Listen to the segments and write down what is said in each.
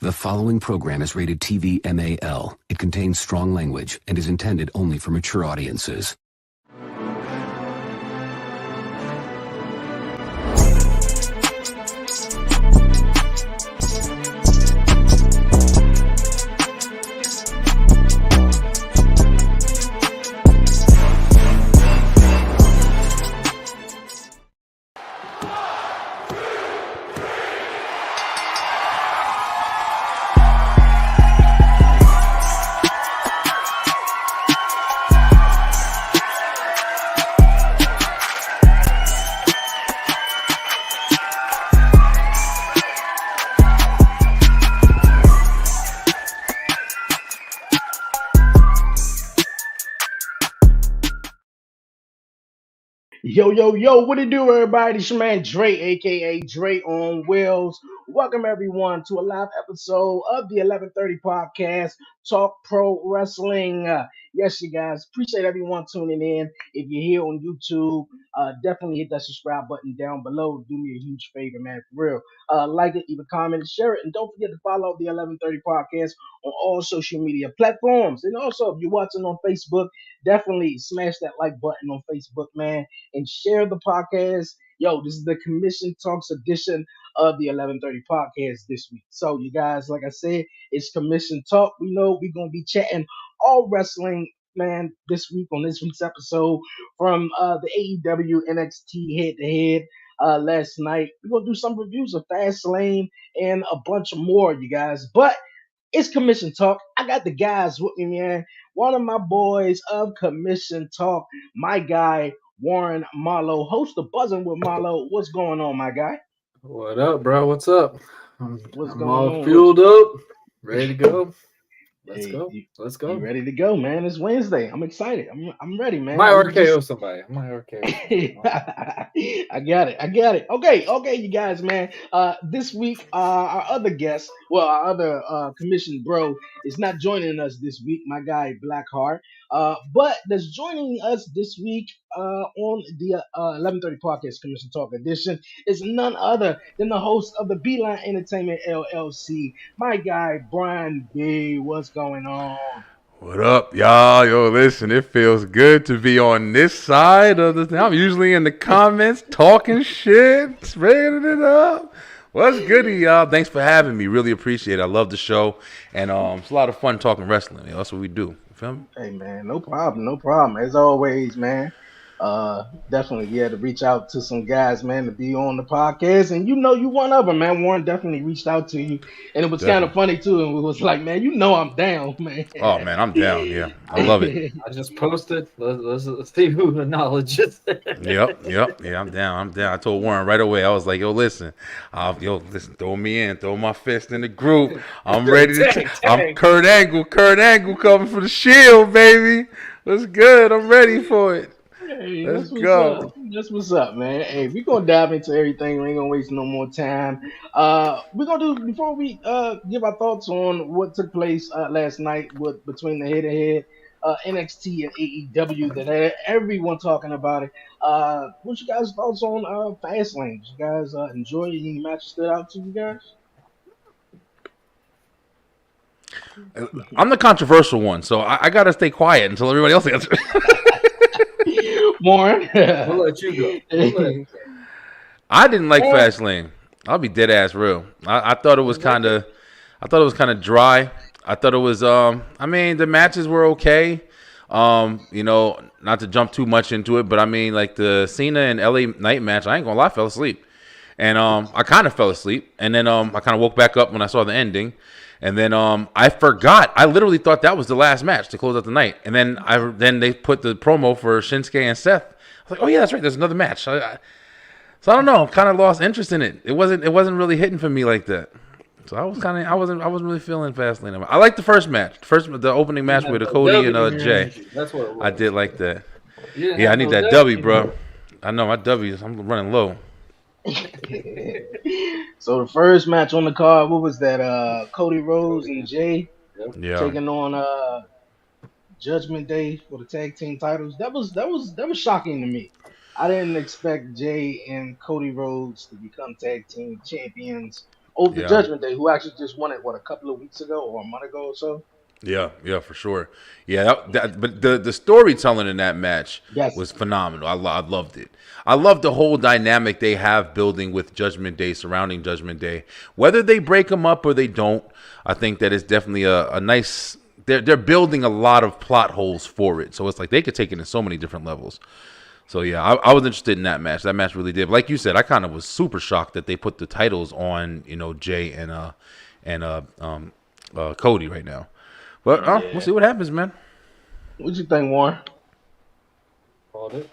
The following program is rated TV MAL. It contains strong language and is intended only for mature audiences. Yo, what it do, everybody? It's your man Dre, aka Dre on Wheels. Welcome everyone to a live episode of the 11:30 podcast, Talk Pro Wrestling. Yes, you guys, appreciate everyone tuning in. If you're here on YouTube, definitely hit that subscribe button down below. Do me a huge favor, man, for real. Like it, leave a comment, and share it, and don't forget to follow the 11:30 podcast on all social media platforms. And also, if you're watching on Facebook, definitely smash that like button on Facebook, man, and share the podcast. Yo, this is the Commission Talks edition of the 11:30 podcast this week. So, you guys, like I said, it's Commission Talk. We know we're going to be chatting all wrestling, man, this week on this week's episode from the AEW NXT head to head last night. We're going to do some reviews of Fastlane and a bunch more, you guys. But it's Commission Talk. I got the guys with me, man. One of my boys of Commission Talk, my guy, Warren Marlowe, host of Buzzing with Marlowe. What's going on, my guy? What up, bro? What's up? What's I'm going all on? fueled up, ready to go. Let's Hey, go. Let's go. You ready to go, man? It's Wednesday. I'm excited. I'm ready, man. I might RKO somebody. I might RKO. I got it. Okay, you guys, man. This week, our other guest, well, our other commissioned bro, is not joining us this week. My guy Blackheart, but that's joining us this week on the 11:30 podcast Commission Talk edition is none other than the host of the Beeline Entertainment LLC, my guy Brian B. What's going on? What up, y'all? Yo, listen, it feels good to be on this side of the thing. I'm usually in the comments talking shit, spreading it up. What's goody, y'all? Thanks for having me. Really appreciate it. I love the show, and it's a lot of fun talking wrestling. That's what we do. You feel me? Hey, man, no problem. As always, man. Definitely, yeah, to reach out to some guys, man, to be on the podcast, and you one of them, man. Warren definitely reached out to you, and it was kind of funny too. And we was like, man, I'm down, man. Oh man, I'm down. Yeah, I love it. I just posted. Let's see who acknowledges. Yep. Yeah, I'm down. I told Warren right away. I was like, listen, throw me in, throw my fist in the group. I'm ready to. I'm Kurt Angle coming for the Shield, baby. What's good? I'm ready for it. Hey, Let's go. That's what's up, man. Hey, we're gonna dive into everything. We ain't gonna waste no more time. We're gonna do before we give our thoughts on what took place last night between the head-to-head NXT and AEW that had everyone talking about it. What's you guys' thoughts on Fastlane? Did you guys enjoy any matches stood out to you guys? I'm the controversial one, so I gotta stay quiet until everybody else answers. Warren, We'll let you go. I didn't like Fastlane. I'll be dead ass real. I thought it was kind of dry. I thought it was I mean, the matches were okay. Not to jump too much into it, but I mean, like the Cena and LA Knight match, I ain't gonna lie, I fell asleep. And I kind of fell asleep, and then I kind of woke back up when I saw the ending. And then I forgot. I literally thought that was the last match to close out the night. And then they put the promo for Shinsuke and Seth. I was like, oh yeah, that's right. There's another match. So I don't know. Kind of lost interest in it. It wasn't really hitting for me like that. So I wasn't really feeling Fastlane. I liked the first match. The opening match with Cody and Jay. That's what it was. I did like that. Yeah, I need that W, bro. I know my W's. I'm running low. So the first match on the card, what was that? Cody Rhodes and Jay taking on Judgment Day for the tag team titles. That was shocking to me. I didn't expect Jay and Cody Rhodes to become tag team champions over the Yeah. Judgment Day, who actually just won it, what, a couple of weeks ago or a month ago or so? Yeah, for sure. Yeah, but the storytelling in that match Yes. was phenomenal. I loved it. I love the whole dynamic they have building with Judgment Day, surrounding Judgment Day. Whether they break them up or they don't, I think that is definitely a nice. They're building a lot of plot holes for it, so it's like they could take it in so many different levels. So yeah, I was interested in that match. That match really did. Like you said, I kind of was super shocked that they put the titles on, Jay and Cody right now. But we'll Yeah. see what happens, man. What you think, Warren? Called it.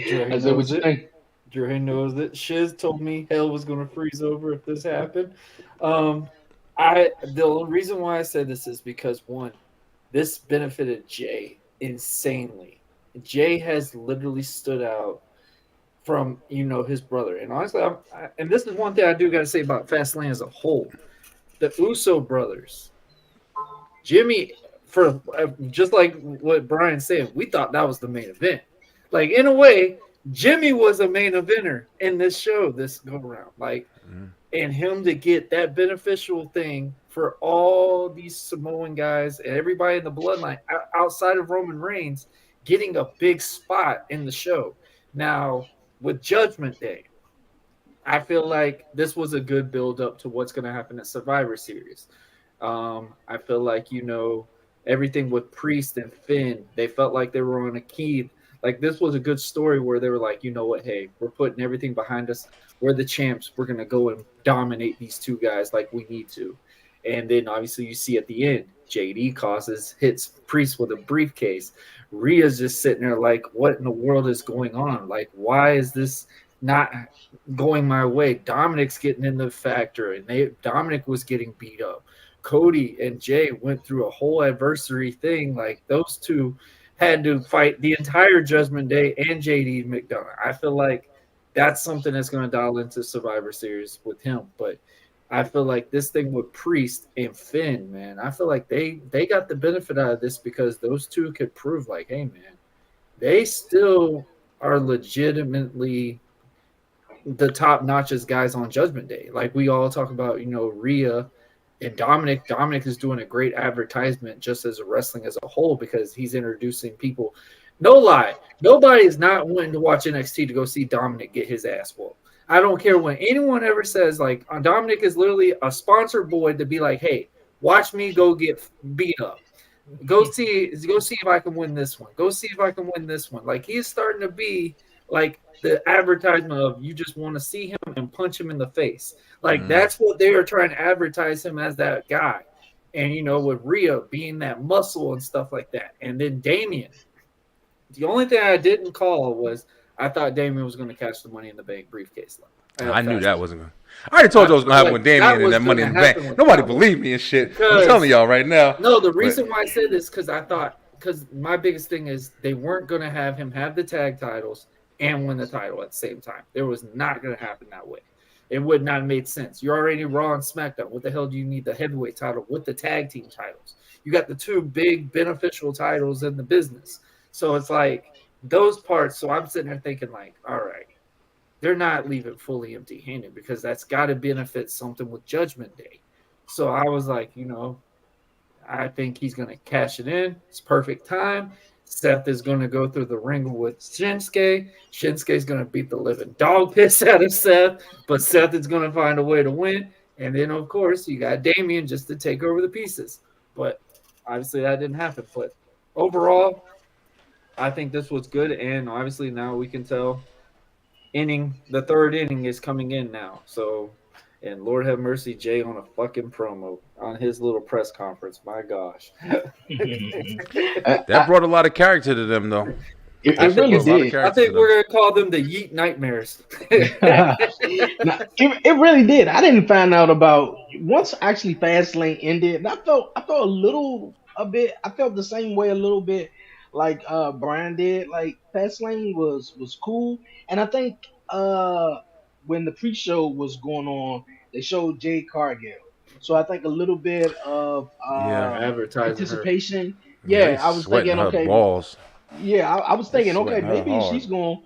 Dre I said, what knows you it. think? Dre knows it. Shiz told me hell was gonna freeze over if this happened. The only reason why I said this is because one, this benefited Jay insanely. Jay has literally stood out from his brother, and honestly, and this is one thing I do got to say about Fastlane as a whole. The Uso brothers, Jimmy, for just like what Brian said, we thought that was the main event. Like in a way, Jimmy was a main eventer in this show this go around. Like, and him to get that beneficial thing for all these Samoan guys and everybody in the bloodline outside of Roman Reigns getting a big spot in the show. Now with Judgment Day, I feel like this was a good build up to what's going to happen at Survivor Series. I feel like everything with Priest and Finn, they felt like they were on a key. Like this was a good story where they were like, you know what, hey, we're putting everything behind us. We're the champs. We're gonna go and dominate these two guys like we need to. And then obviously you see at the end, JD hits Priest with a briefcase. Rhea's just sitting there like, what in the world is going on? Like, why is this not going my way? Dominic's getting in the factor, and Dominic was getting beat up. Cody and Jay went through a whole adversary thing. Like those two had to fight the entire Judgment Day and JD McDonough. I feel like that's something that's going to dial into Survivor Series with him. But I feel like this thing with Priest and Finn, man, I feel like they got the benefit out of this because those two could prove like, hey, man, they still are legitimately the top notches guys on Judgment Day. Like we all talk about, Rhea and Dominic. Dominic is doing a great advertisement just as a wrestling as a whole because he's introducing people. No lie, nobody is not wanting to watch NXT to go see Dominic get his ass whooped. I don't care what anyone ever says. Like Dominic is literally a sponsor boy to be like, hey, watch me go get beat up. Go see if I can win this one. Go see if I can win this one. Like he's starting to be like the advertisement of you just want to see him and punch him in the face. Like that's what they are trying to advertise him as, that guy. And with Rhea being that muscle and stuff like that. And then Damian. The only thing I didn't call was I thought Damian was going to catch the Money in the Bank briefcase. I knew that wasn't going to. I already told you I was going to happen with Damian and that Money in the Bank. Nobody believed me and shit. I'm telling y'all right now. No, the reason why I said this because my biggest thing is they weren't going to have him have the tag titles and win the title at the same time. It was not going to happen that way. It would not have made sense. You're already Raw and SmackDown. What the hell do you need the heavyweight title with the tag team titles? You got the two big beneficial titles in the business. So it's like those parts. So I'm sitting there thinking like, all right, they're not leaving fully empty-handed because that's got to benefit something with Judgment Day. So I was like, I think he's going to cash it in. It's perfect time. Seth is going to go through the ring with Shinsuke. Shinsuke's going to beat the living dog piss out of Seth, but Seth is going to find a way to win. And then, of course, you got Damian just to take over the pieces. But obviously that didn't happen. But overall, I think this was good. And obviously now we can tell the third inning is coming in now. So, and Lord have mercy, Jay on a fucking promo on his little press conference. My gosh. That brought a lot of character to them, though. It really did. I think we're going to call them the Yeet Nightmares. It really did. I didn't find out about once actually Fastlane ended. I felt I felt the same way a little bit like Brian did. Like Fastlane was cool, and I think when the pre-show was going on, they showed Jade Cargill. So I think a little bit of anticipation. Yeah, I was thinking, okay, balls. yeah, I was thinking, okay, maybe she's going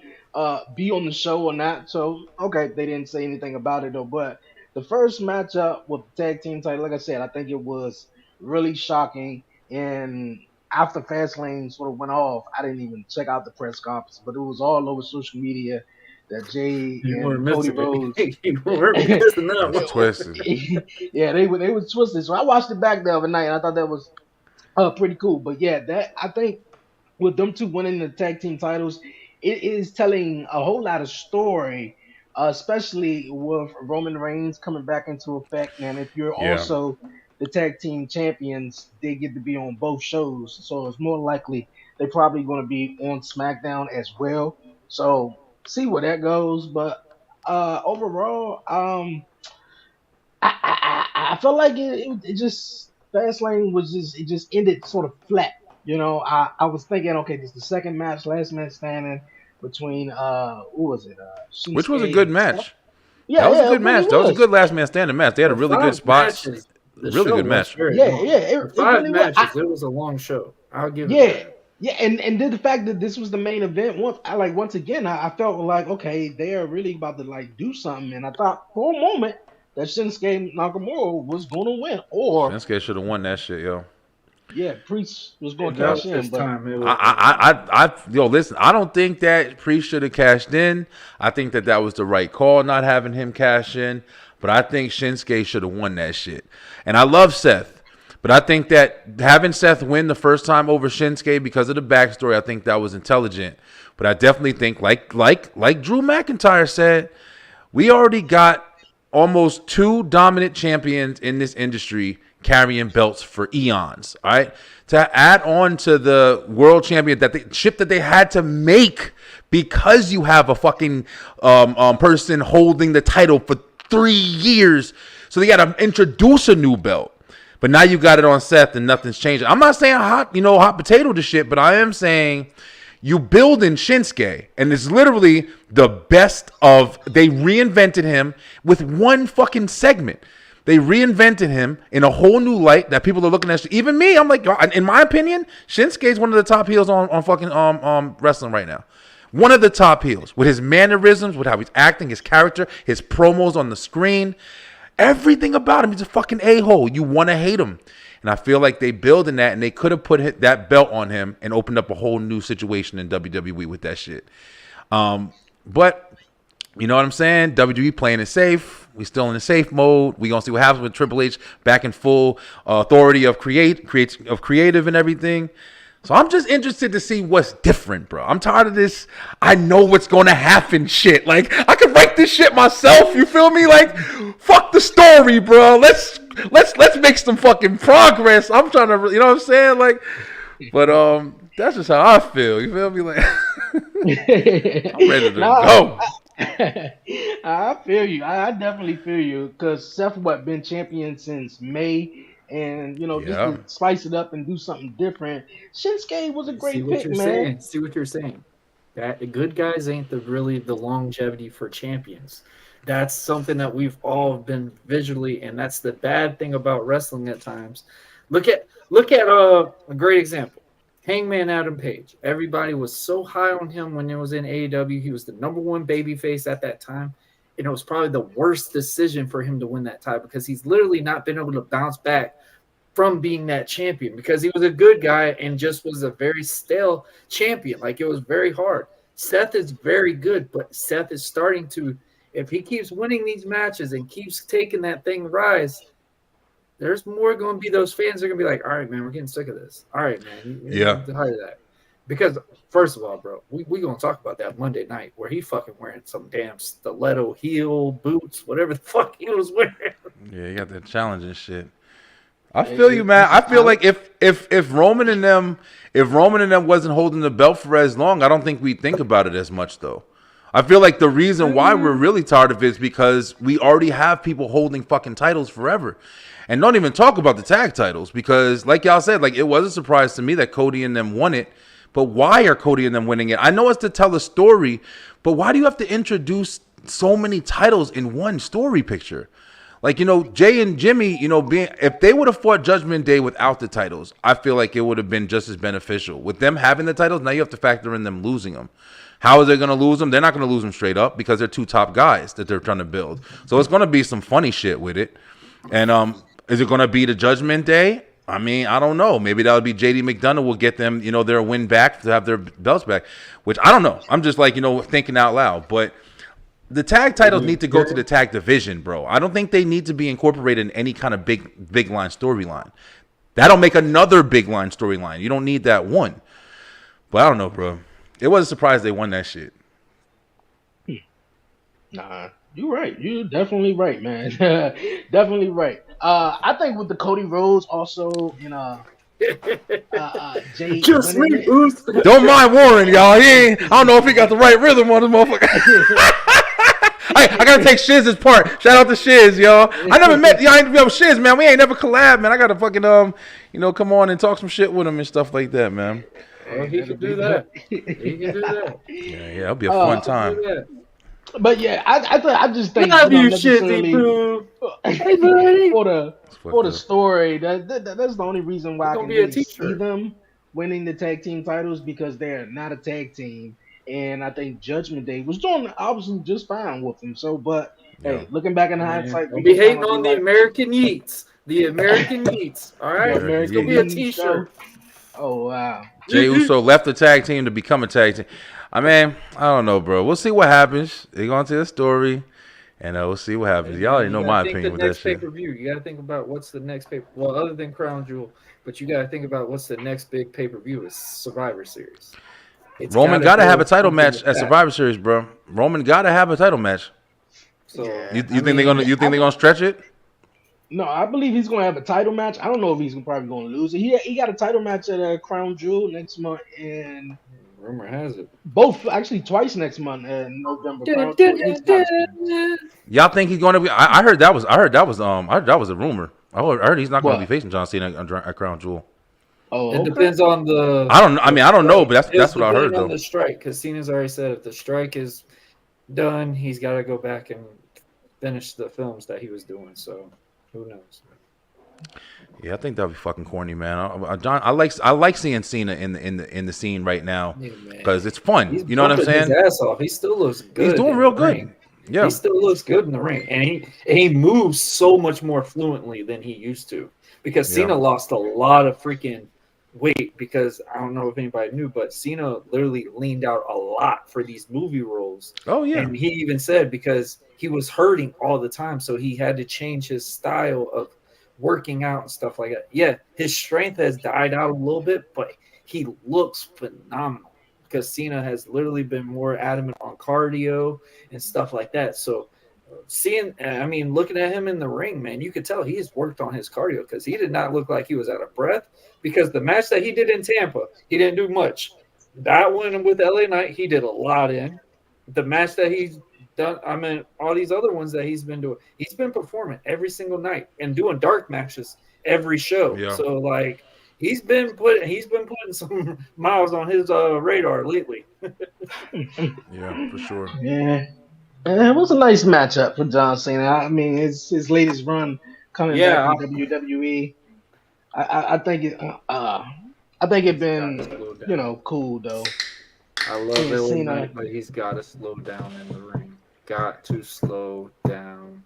be on the show or not. So okay, they didn't say anything about it though. But the first matchup with the tag team title, like I said, I think it was really shocking. And after Fastlane sort of went off, I didn't even check out the press conference, but it was all over social media that Jay You weren't and Cody missing Rhodes. it. You weren't missing that That's one. twisted. Yeah, they were twisted. So I watched it back the other night, and I thought that was pretty cool. But yeah, that I think with them two winning the tag team titles, it is telling a whole lot of story, especially with Roman Reigns coming back into effect. And if you're Yeah. also the tag team champions, they get to be on both shows. So it's more likely they're probably going to be on SmackDown as well. So see where that goes. But overall, I felt like it just Fastlane was just it just ended sort of flat. I was thinking, okay, this is the second match, last man standing between who was it? Which was a Shinsuke good and Seth. match. Yeah, That was a yeah, it good really match. That was a was. good last man standing match. They had a For really good 5 spots. matches, the Really show good was match. very Yeah, long. yeah, For it five really was. matches, it was a long show. I'll give it Yeah, that. yeah, and then the fact that this was the main event, once again, I felt like okay, they are really about to like do something, and I thought for a moment that Shinsuke Nakamura was going to win, or Shinsuke should have won that shit, yo. yeah, Priest was going If to that cash was in, his but time, it would have been. Yo, listen, I don't think that Priest should have cashed in. I think that was the right call, not having him cash in. But I think Shinsuke should have won that shit. And I love Seth. But I think that having Seth win the first time over Shinsuke because of the backstory, I think that was intelligent. But I definitely think, like Drew McIntyre said, we already got almost 2 dominant champions in this industry carrying belts for eons. All right, to add on to the world champion that they had to make because you have a fucking person holding the title for 3 years, so they got to introduce a new belt. But now you got it on Seth and nothing's changing. I'm not saying hot potato to shit, but I am saying you build in Shinsuke, and it's literally the best of. They reinvented him with one fucking segment. They reinvented him in a whole new light that people are looking at. Even me, I'm like, in my opinion, Shinsuke is one of the top heels on fucking wrestling right now. One of the top heels with his mannerisms, with how he's acting, his character, his promos on the screen. Everything about him, he's a fucking a-hole. You want to hate him. And I feel like they build in that, and they could have put that belt on him and opened up a whole new situation in WWE with that shit. But you know what I'm saying? WWE playing it safe. We still in the safe mode. We gonna see what happens with Triple H back in full authority of creative and everything. So I'm just interested to see what's different, bro. I'm tired of this. I know what's gonna happen shit. Like, I can write this shit myself. You feel me? Like, fuck the story, bro. Let's make some fucking progress. I'm trying to, you know what I'm saying? Like, but that's just how I feel. You feel me? Like, I'm ready to go. I feel you. I definitely feel you because Seth been champion since May, and just Yeah. to spice it up and do something different. Shinsuke was a See great what pick, you're man. saying. See what you're saying. That the good guys ain't really the longevity for champions. That's something that we've all been visually, and that's the bad thing about wrestling at times. Look at a great example. Hangman Adam Page. Everybody was so high on him when he was in AEW. He was the #1 babyface at that time. And it was probably the worst decision for him to win that title because he's literally not been able to bounce back from being that champion because he was a good guy and just was a very stale champion. Like, it was very hard. Seth is very good, but Seth is starting to, if he keeps winning these matches and keeps taking that thing rise, there's more going to be those fans are going to be like, all right, man, we're getting sick of this. All right, man. Yeah. Tired of that. Because, first of all, bro, we going to talk about that Monday night where he fucking wearing some damn stiletto heel boots, whatever the fuck he was wearing. Yeah, you got that challenge and shit. I feel you, man. I feel like if Roman and them wasn't holding the belt for as long, I don't think we'd think about it as much, though. I feel like the reason why we're really tired of it is because we already have people holding fucking titles forever. And don't even talk about the tag titles because, like y'all said, like, it was a surprise to me that Cody and them won it. But why are Cody and them winning it? I know it's to tell a story, but why do you have to introduce so many titles in one story picture? Like, Jay and Jimmy, if they would have fought Judgment Day without the titles, I feel like it would have been just as beneficial. With them having the titles, now you have to factor in them losing them. How are they going to lose them? They're not going to lose them straight up because they're two top guys that they're trying to build. So it's going to be some funny shit with it. And is it going to be the Judgment Day? I mean, I don't know. Maybe that'll be JD McDonough will get them, their win back to have their belts back, which I don't know. I'm just like, thinking out loud. But the tag titles need to go to the tag division, bro. I don't think they need to be incorporated in any kind of big line storyline. That'll make another big line storyline. You don't need that one. But I don't know, bro. It was a surprise they won that shit. Nah, you're right. You're definitely right, man. Definitely right. I think with the Cody Rhodes also in Jay Just winning me, Boost. Don't mind Warren, y'all. I don't know if he got the right rhythm on this motherfucker. I gotta take Shiz's part. Shout out to Shiz, y'all. I never met y'all. Shiz, man. We ain't never collab, man. I gotta fucking come on and talk some shit with him and stuff like that, man. Oh, he can do that. He can do that. Yeah, it'll be a fun time. But yeah, I just think Love you, Shizzy Poo. Hey, buddy. For the story, that's the only reason why I can be a really see t-shirt. them winning the tag team titles, because they're not a tag team, and I think Judgment Day was doing obviously just fine with them. So, but hey, looking back in hindsight, don't be hating on the American Yeats. The American Yeats. All right, American it's gonna be a Yeats, t-shirt. Oh wow. Jey Uso left the tag team to become a tag team. I mean, I don't know, bro. We'll see what happens. They're going to the story, and we'll see what happens. Y'all already know my opinion with that shit. Pay-per-view. You got to think about what's the next pay. Well, other than Crown Jewel, but you got to think about what's the next big pay-per-view is Survivor Series. Roman got to have a title match at Survivor Series, bro. Roman got to have a title match. So you think they're gonna stretch it? No, I believe he's gonna have a title match. I don't know if he's probably gonna lose it. He got a title match at Crown Jewel next month, and rumor has it both actually twice next month in November. Y'all think he's gonna be? I heard that was a rumor. I heard he's not gonna be facing John Cena at Crown Jewel. Oh, it depends on the. I don't know, but that's what I heard though. On the strike, because Cena's already said if the strike is done, he's got to go back and finish the films that he was doing. So who knows? Yeah, I think that'd be fucking corny, man. John, I like seeing Cena in the scene right now because it's fun. You know what I'm saying? His ass off. He still looks good. He's doing real good. Ring. Yeah, he still looks good in the ring, and he moves so much more fluently than he used to. Because Cena lost a lot of freaking weight, because I don't know if anybody knew, but Cena literally leaned out a lot for these movie roles. Oh yeah, and he even said because he was hurting all the time, so he had to change his style of working out and stuff like that. Yeah, his strength has died out a little bit, but he looks phenomenal because Cena has literally been more adamant on cardio and stuff like that. So looking at him in the ring, man, you could tell he's worked on his cardio, because he did not look like he was out of breath, because the match that he did in Tampa, he didn't do much. That one with LA Knight, he did a lot in. The match that he's done, all these other ones that he's been doing, he's been performing every single night and doing dark matches every show. Yeah. So like he's been putting some miles on his radar lately. Yeah, for sure. Yeah. It was a nice matchup for John Cena. I mean, his latest run coming back from WWE. I think it been cool though. I love LA Knight, but he's got to slow down in the ring. Got to slow down.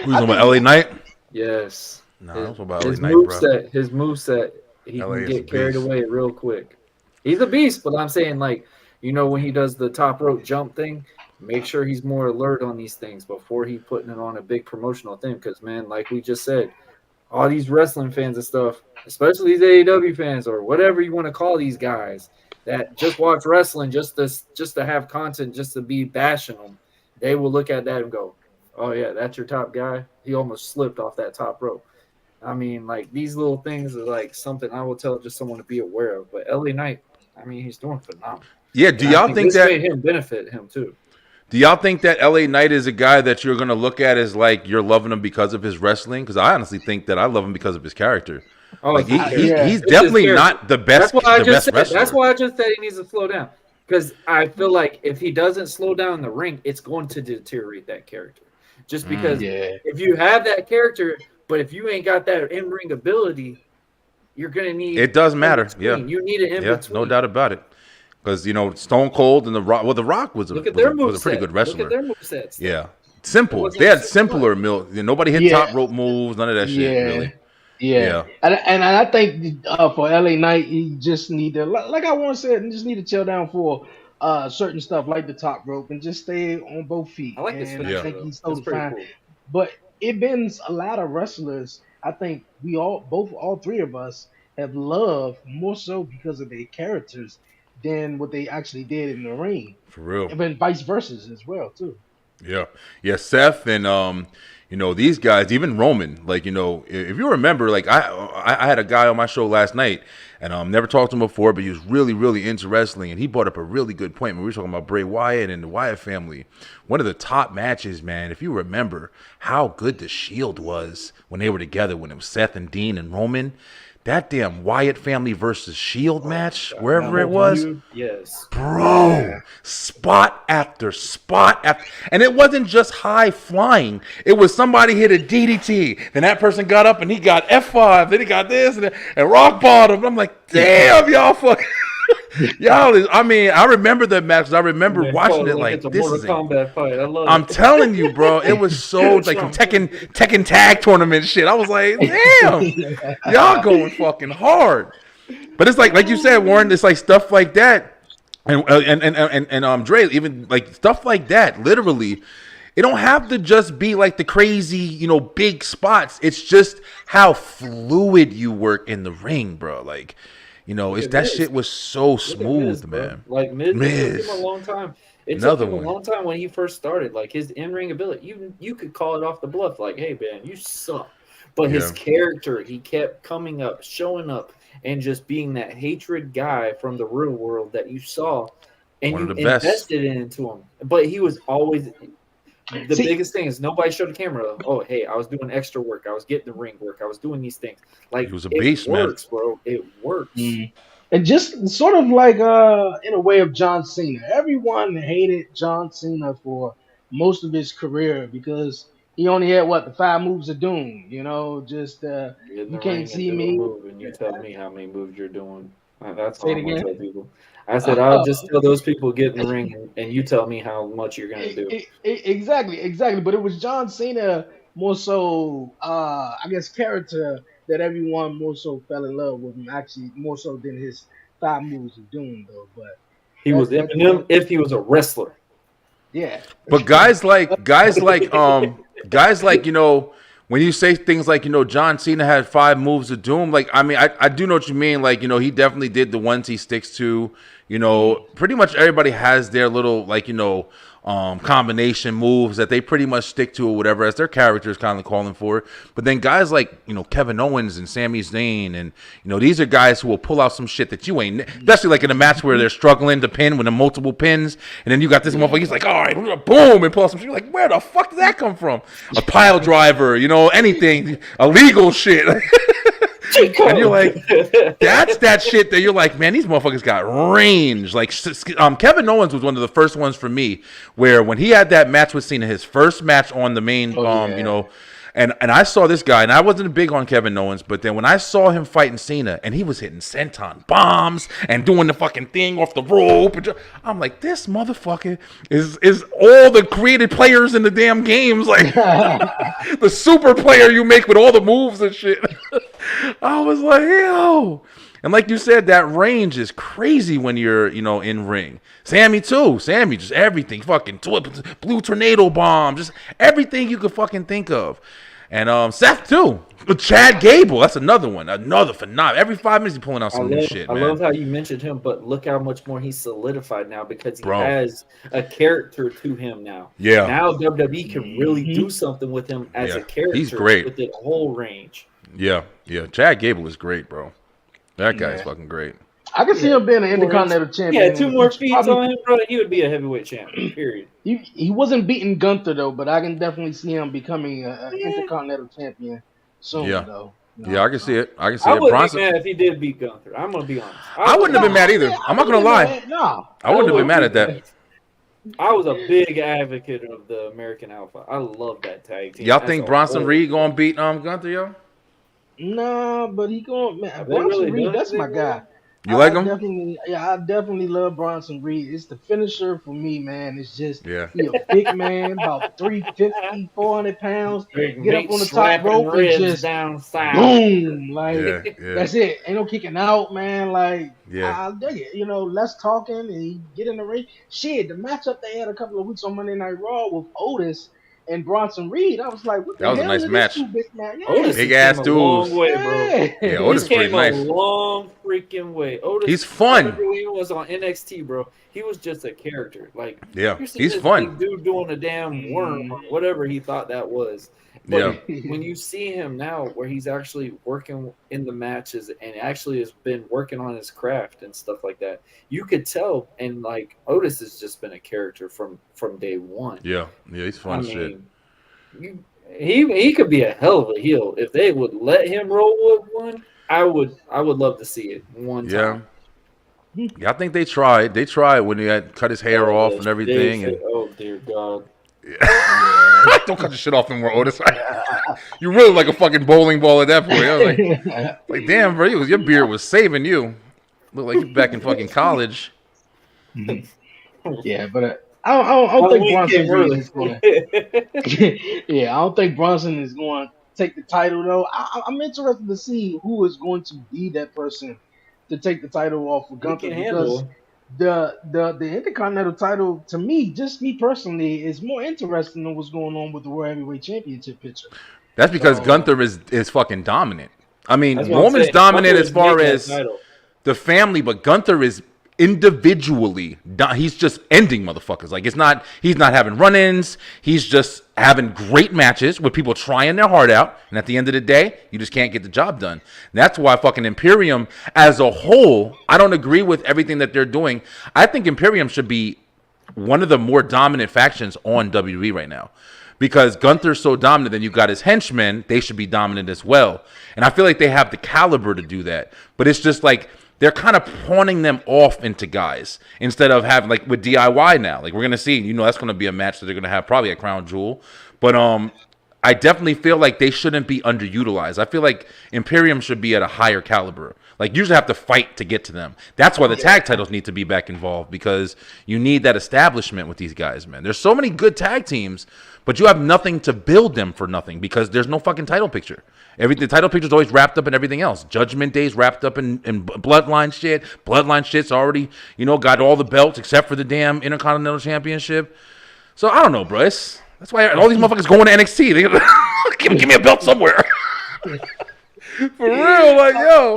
Who's on LA Knight? Yes. No, I don't know about LA Knight, bro. His moveset, he can get carried away real quick. He's a beast, but I'm saying, like, when he does the top rope jump thing, make sure he's more alert on these things before he putting it on a big promotional thing. Because, man, like we just said, all these wrestling fans and stuff, especially these AEW fans or whatever you want to call these guys that just watch wrestling just to have content, just to be bashing them, they will look at that and go, oh, yeah, that's your top guy? He almost slipped off that top rope. I mean, like, these little things are like something I will tell just someone to be aware of. But LA Knight, he's doing phenomenal. Yeah, do y'all think that made him benefit him too? Do y'all think that LA Knight is a guy that you're gonna look at as like you're loving him because of his wrestling? Because I honestly think that I love him because of his character. Oh, like he's definitely not the best. That's why I just said he needs to slow down, because I feel like if he doesn't slow down in the ring, it's going to deteriorate that character. Just because if you have that character, but if you ain't got that in-ring ability, you're gonna need. It does matter. Yeah, you need an in-between. No doubt about it. Because Stone Cold and the Rock. Well, the Rock was a Look at their was a pretty moveset. good wrestler. Look at their movesets. Yeah, simple. wasn't They had super simpler nobody hit Yeah, top rope moves. None of that shit yeah, really. yeah. Yeah, And I think for LA Knight, you just need to, like I once said, you just need to chill down for certain stuff like the top rope and just stay on both feet. I like his And I yeah, finisher think though. he's That's totally pretty fine. cool. But it been a lot of wrestlers. I think we all three of us have loved more so because of their characters than what they actually did in the ring, for real. and then vice versa as well too. Yeah, yeah. Seth and these guys, even Roman. Like if you remember, like I had a guy on my show last night, and never talked to him before, but he was really really into wrestling, and he brought up a really good point when we were talking about Bray Wyatt and the Wyatt family. One of the top matches, man. If you remember how good the Shield was when they were together, when it was Seth and Dean and Roman. That damn Wyatt family versus Shield match, wherever it was. Yes. Bro, spot after spot after, and it wasn't just high flying. It was somebody hit a DDT, then that person got up and he got F5, then he got this and rock bottom. And I'm like, damn, y'all fucking. Y'all, I remember that match. I remember watching it like it's a this Mortal is Kombat fight. I love I'm it. telling you, bro, it was so like some Tekken tag tournament shit. I was like, damn, y'all going fucking hard. But it's like you said, Warren. It's like stuff like that, and Dre, even like stuff like that. Literally, it don't have to just be like the crazy, big spots. It's just how fluid you work in the ring, bro. Like. It's that shit was so smooth, Miz, man. Like Miz, it took him a long time. It Another took him one. a long time when he first started. Like his in-ring ability, you could call it off the bluff. Like, hey man, you suck. But his character, he kept coming up, showing up, and just being that hatred guy from the real world that you saw, and One you of the best. invested into him. But he was always. The biggest thing is nobody showed the camera. Oh, hey, I was doing extra work. I was getting the ring work. I was doing these things. Like He was a beast, it works, bro. It works. And just sort of like in a way of John Cena. Everyone hated John Cena for most of his career because he only had the 5 moves of doom. Just Get in you the can't ring see and do a me. move, and you tell me how many moves you're doing. That's Say all it I'm gonna again. tell people. I said I'll just tell those people get in the ring, and you tell me how much you're gonna do. Exactly. But it was John Cena more so, I guess, character that everyone more so fell in love with him. Actually, more so than his 5 moves of doom, though. But He was Eminem if he was a wrestler. yeah. But guys like when you say things like John Cena had 5 moves of doom, like I do know what you mean. Like he definitely did the ones he sticks to. Pretty much everybody has their little combination moves that they pretty much stick to or whatever as their character is kind of calling for. But then guys like Kevin Owens and Sami Zayn and these are guys who will pull out some shit that you ain't, especially like in a match where they're struggling to pin with the multiple pins, and then you got this motherfucker, he's like, all right, boom, and pull out some shit. You're like, where the fuck did that come from? A pile driver, anything illegal shit. And you're like, that's that shit that you're like, man, these motherfuckers got range. Like, Kevin Owens was one of the first ones for me where when he had that match with Cena, his first match on the main, and I saw this guy, and I wasn't big on Kevin Owens, but then when I saw him fighting Cena, and he was hitting senton bombs and doing the fucking thing off the rope, I'm like, this motherfucker is all the created players in the damn games, like the super player you make with all the moves and shit. I was like, yo. And like you said, that range is crazy when you're, in ring. Sammy too. Sammy, just everything. Fucking blue tornado bomb. Just everything you could fucking think of. And Seth too. But Chad Gable, that's another one. Another phenomenal. Every 5 minutes he's pulling out some new shit, man. I love how you mentioned him, but look how much more he's solidified now because he has a character to him now. Yeah. Now WWE can really do something with him as a character. He's great. With the whole range. Yeah. Chad Gable is great, bro. That guy's fucking great. I can see him being an Intercontinental champion. Yeah, 2 more feet on him, bro. He would be a heavyweight champion. Period. He wasn't beating Gunther though, but I can definitely see him becoming an Intercontinental champion soon though. Yeah, I can see it. I wouldn't be mad if he did beat Gunther. I'm gonna be honest. I wouldn't have been mad either. I'm not gonna lie. No, I wouldn't have been mad at that. I was a big advocate of the American Alpha. I love that tag team. Y'all think Bronson Reed gonna beat Gunther, yo? Nah, but he going, man. They Bronson really Reed, do? that's They my really? guy. You like I him? definitely, yeah, I definitely love Bronson Reed. It's the finisher for me, man. It's just Yeah. he a big man, about 350, 400 pounds. Big Get up meat on the top slapping rope and ribs just down south. boom, like Yeah. Yeah. that's it. Ain't no kicking out, man. Like Yeah. I dig it. Less talking and he get in the ring. Shit, the matchup they had a couple of weeks on Monday Night Raw with Otis and Bronson Reed. I was like, what That the was a hell nice are these match. two big man? Otis Big has came ass a long dudes. way, bro. Yeah, Yeah. He's Otis is pretty came a nice. long freaking way. Otis, He's fun. whenever he was on NXT, bro, he was just a character. Like, Yeah, you see he's this fun. big dude doing a damn worm or whatever he thought that was. But Yeah. when you see him now, where he's actually working in the matches and actually has been working on his craft and stuff like that, you could tell. And like Otis has just been a character from day one. Yeah. Yeah. He's fun I as shit. mean, he could be a hell of a heel if they would let him roll with one. I would love to see it one Yeah. time. Yeah, I think they tried. They tried when he had cut his hair off the and everything. shit. And Oh dear God! don't cut your shit off anymore, Otis. You really like a fucking bowling ball at that point. I was like damn, bro, your beard was saving you. Look like you back in fucking college. Yeah, but I don't think Halloween Bronson came Reed early. is going. Yeah, I don't think Bronson is going to take the title though. I'm interested to see who is going to be that person to take the title off of He Gunther can because handle. the Intercontinental title to me, just me personally, is more interesting than what's going on with the World Heavyweight Championship picture. That's because So Gunther is fucking dominant. I mean, That's what I'm Roman's saying. dominant Gunther as is far making that as title. the family, but Gunther is individually he's just ending motherfuckers. Like he's not having run-ins. He's just having great matches with people trying their heart out, and at the end of the day, you just can't get the job done. And that's why fucking Imperium as a whole, I don't agree with everything that they're doing. I think Imperium should be one of the more dominant factions on WWE right now. Because Gunther's so dominant, then you've got his henchmen, they should be dominant as well. And I feel like they have the caliber to do that. But it's just like they're kind of pawning them off into guys instead of having, like with DIY now. Like we're going to see, that's going to be a match that they're going to have probably at Crown Jewel. But I definitely feel like they shouldn't be underutilized. I feel like Imperium should be at a higher caliber. Like you usually have to fight to get to them. That's why the tag titles need to be back involved because you need that establishment with these guys, man. There's so many good tag teams, but you have nothing to build them for nothing because there's no fucking title picture. The title picture is always wrapped up in everything else. Judgment Day's wrapped up in Bloodline shit. Bloodline shit's already, got all the belts except for the damn Intercontinental Championship. So I don't know, bro. That's why all these motherfuckers going to NXT. They give me a belt somewhere. For real, like yo.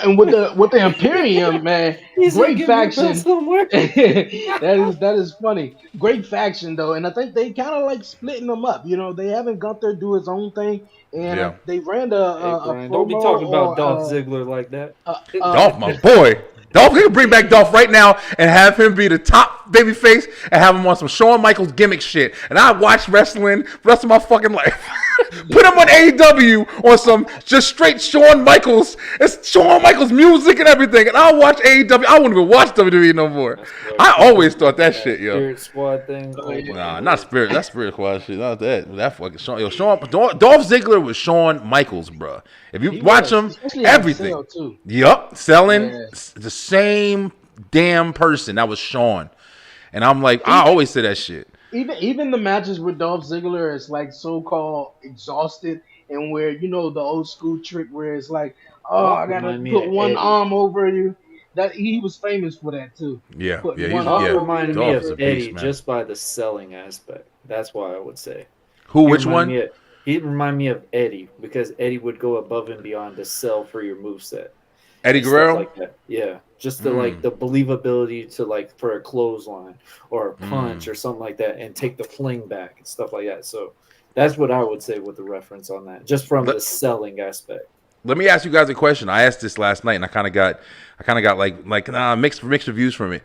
and with the Imperium, man, great faction. that is funny. Great faction though, and I think they kind of like splitting them up. They haven't Gunther do his own thing, and they ran a Brian, don't be talking about Dolph Ziggler like that. Dolph, my boy. Dolph, we can bring back Dolph right now and have him be the top babyface and have him on some Shawn Michaels gimmick shit. And I watch wrestling the rest of my fucking life. Put him on AEW on some just straight Shawn Michaels. It's Shawn Michaels music and everything. And I'll watch AEW. I won't even watch WWE no more. I always thought that shit, yo. Spirit Squad thing. Nah, not Spirit. That's Spirit Squad shit. Not that. That fucking Shawn. Yo, Dolph Ziggler was Shawn Michaels, bro. If you watch him, everything. Yup, selling the same damn person. That was Shawn. And I'm like, I always say that shit. Even the matches with Dolph Ziggler is like so-called exhausted, and where the old school trick where it's like, I gotta put one arm over you. That he was famous for that too. Yeah, He reminded me of Eddie just by the selling aspect. That's why I would say. Which one? He reminded me of Eddie because Eddie would go above and beyond to sell for your moveset. Eddie Guerrero? Like that. Yeah. Just the the believability to for a clothesline or a punch or something like that and take the fling back and stuff like that. So that's what I would say with the reference on that, just from the selling aspect. Let me ask you guys a question. I asked this last night and I kind of got mixed reviews from it.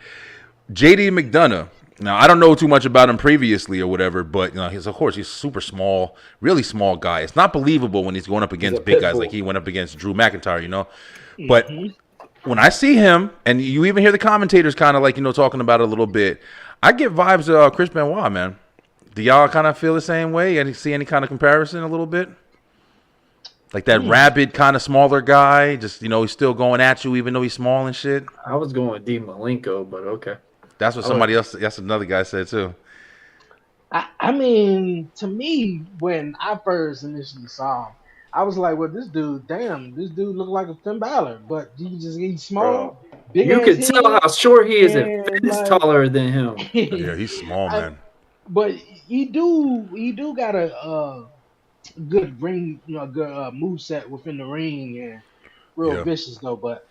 JD McDonough. Now, I don't know too much about him previously or whatever, but he's super small, really small guy. It's not believable when he's going up against big guys like he went up against Drew McIntyre, But when I see him, and you even hear the commentators kind of talking about it a little bit, I get vibes of Chris Benoit, man. Do y'all kind of feel the same way? And see any kind of comparison a little bit? Like that rabid kind of smaller guy. Just, he's still going at you even though he's small and shit. I was going with Dean Malenko, but okay. That's what somebody else, that's another guy said too. I mean, to me, when I first initially saw him, I was like, well, this dude look like a Finn Balor, but he's small, big You can tell how short he is, and Finn is taller than him. Yeah, he's small, man. But he do got a good ring, good move set within the ring and real vicious though. But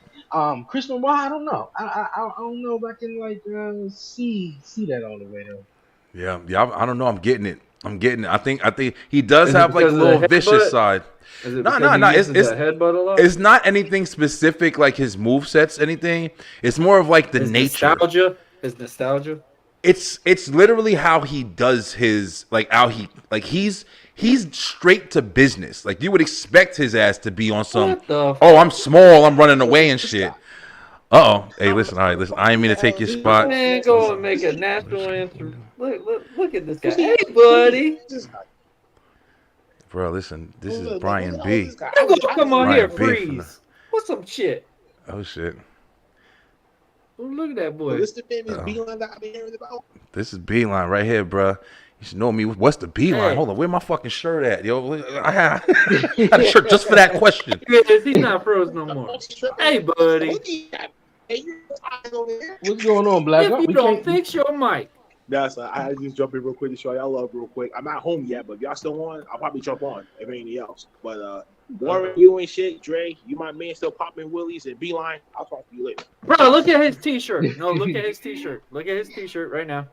Chris Benoit, I don't know. I don't know if I can see that all the way though. Yeah, I don't know. I'm getting it. I think he does have like a little vicious side. Is it No. It's headbutt a lot? It's not anything specific like his movesets. Anything. It's more of like the nature. His nostalgia. It's literally how he does his he's straight to business. Like you would expect his ass to be on some. I'm small. I'm running away and shit. Hey, listen. All right, listen. I didn't mean to take your spot. Man, go and make a national anthem. Look at this guy. Hey, buddy. Bro, listen. This is Brian B. You gonna come on Brian here, B. freeze. What's some shit? Oh shit. Oh, look at that boy. This the famous Beeline that I've been hearing about. This is Beeline right here, bro. You should know me. What's the Beeline? Hey. Hold on. Where my fucking shirt at, yo? I had a shirt just for that question. He's not froze no more. Hey, buddy. What's going on, Black? If you don't fix your mic. That's I just jump in real quick to show y'all love real quick. I'm not home yet, but if y'all still on, I'll probably jump on if anything else. But Warren, you and shit, Dre, you my man, still popping willies and Beeline. I'll talk to you later. Bro, look at his t-shirt. No, look at his t-shirt. Look at his t-shirt right now.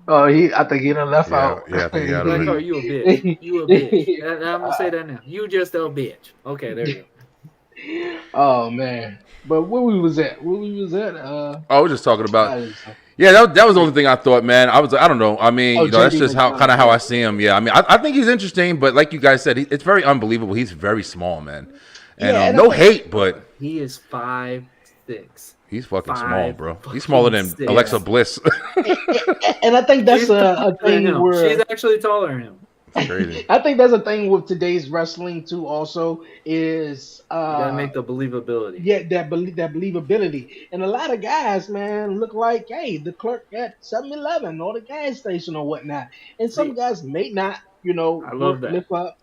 Oh, I think he done left out. Yeah, I think he got Like, it. oh, you a bitch. You a bitch. I'm gonna say that now. You just a bitch. Okay, there you go. Oh man. But where we was at? I was just talking about. Yeah, that was the only thing I thought, man. I don't know. I mean, that's just how I see him. Yeah, I mean, I think he's interesting, but like you guys said, it's very unbelievable. He's very small, man. And no hate, but he is 5'6". He's fucking small, bro. He's smaller than Alexa Bliss. And I think that's a thing where she's actually taller than him. Crazy. I think that's a thing with today's wrestling too. Also, is you gotta make the believability. Yeah, that believability. And a lot of guys, man, look like the clerk at 7-Eleven or the gas station or whatnot. And some guys may not, I love that. lift up,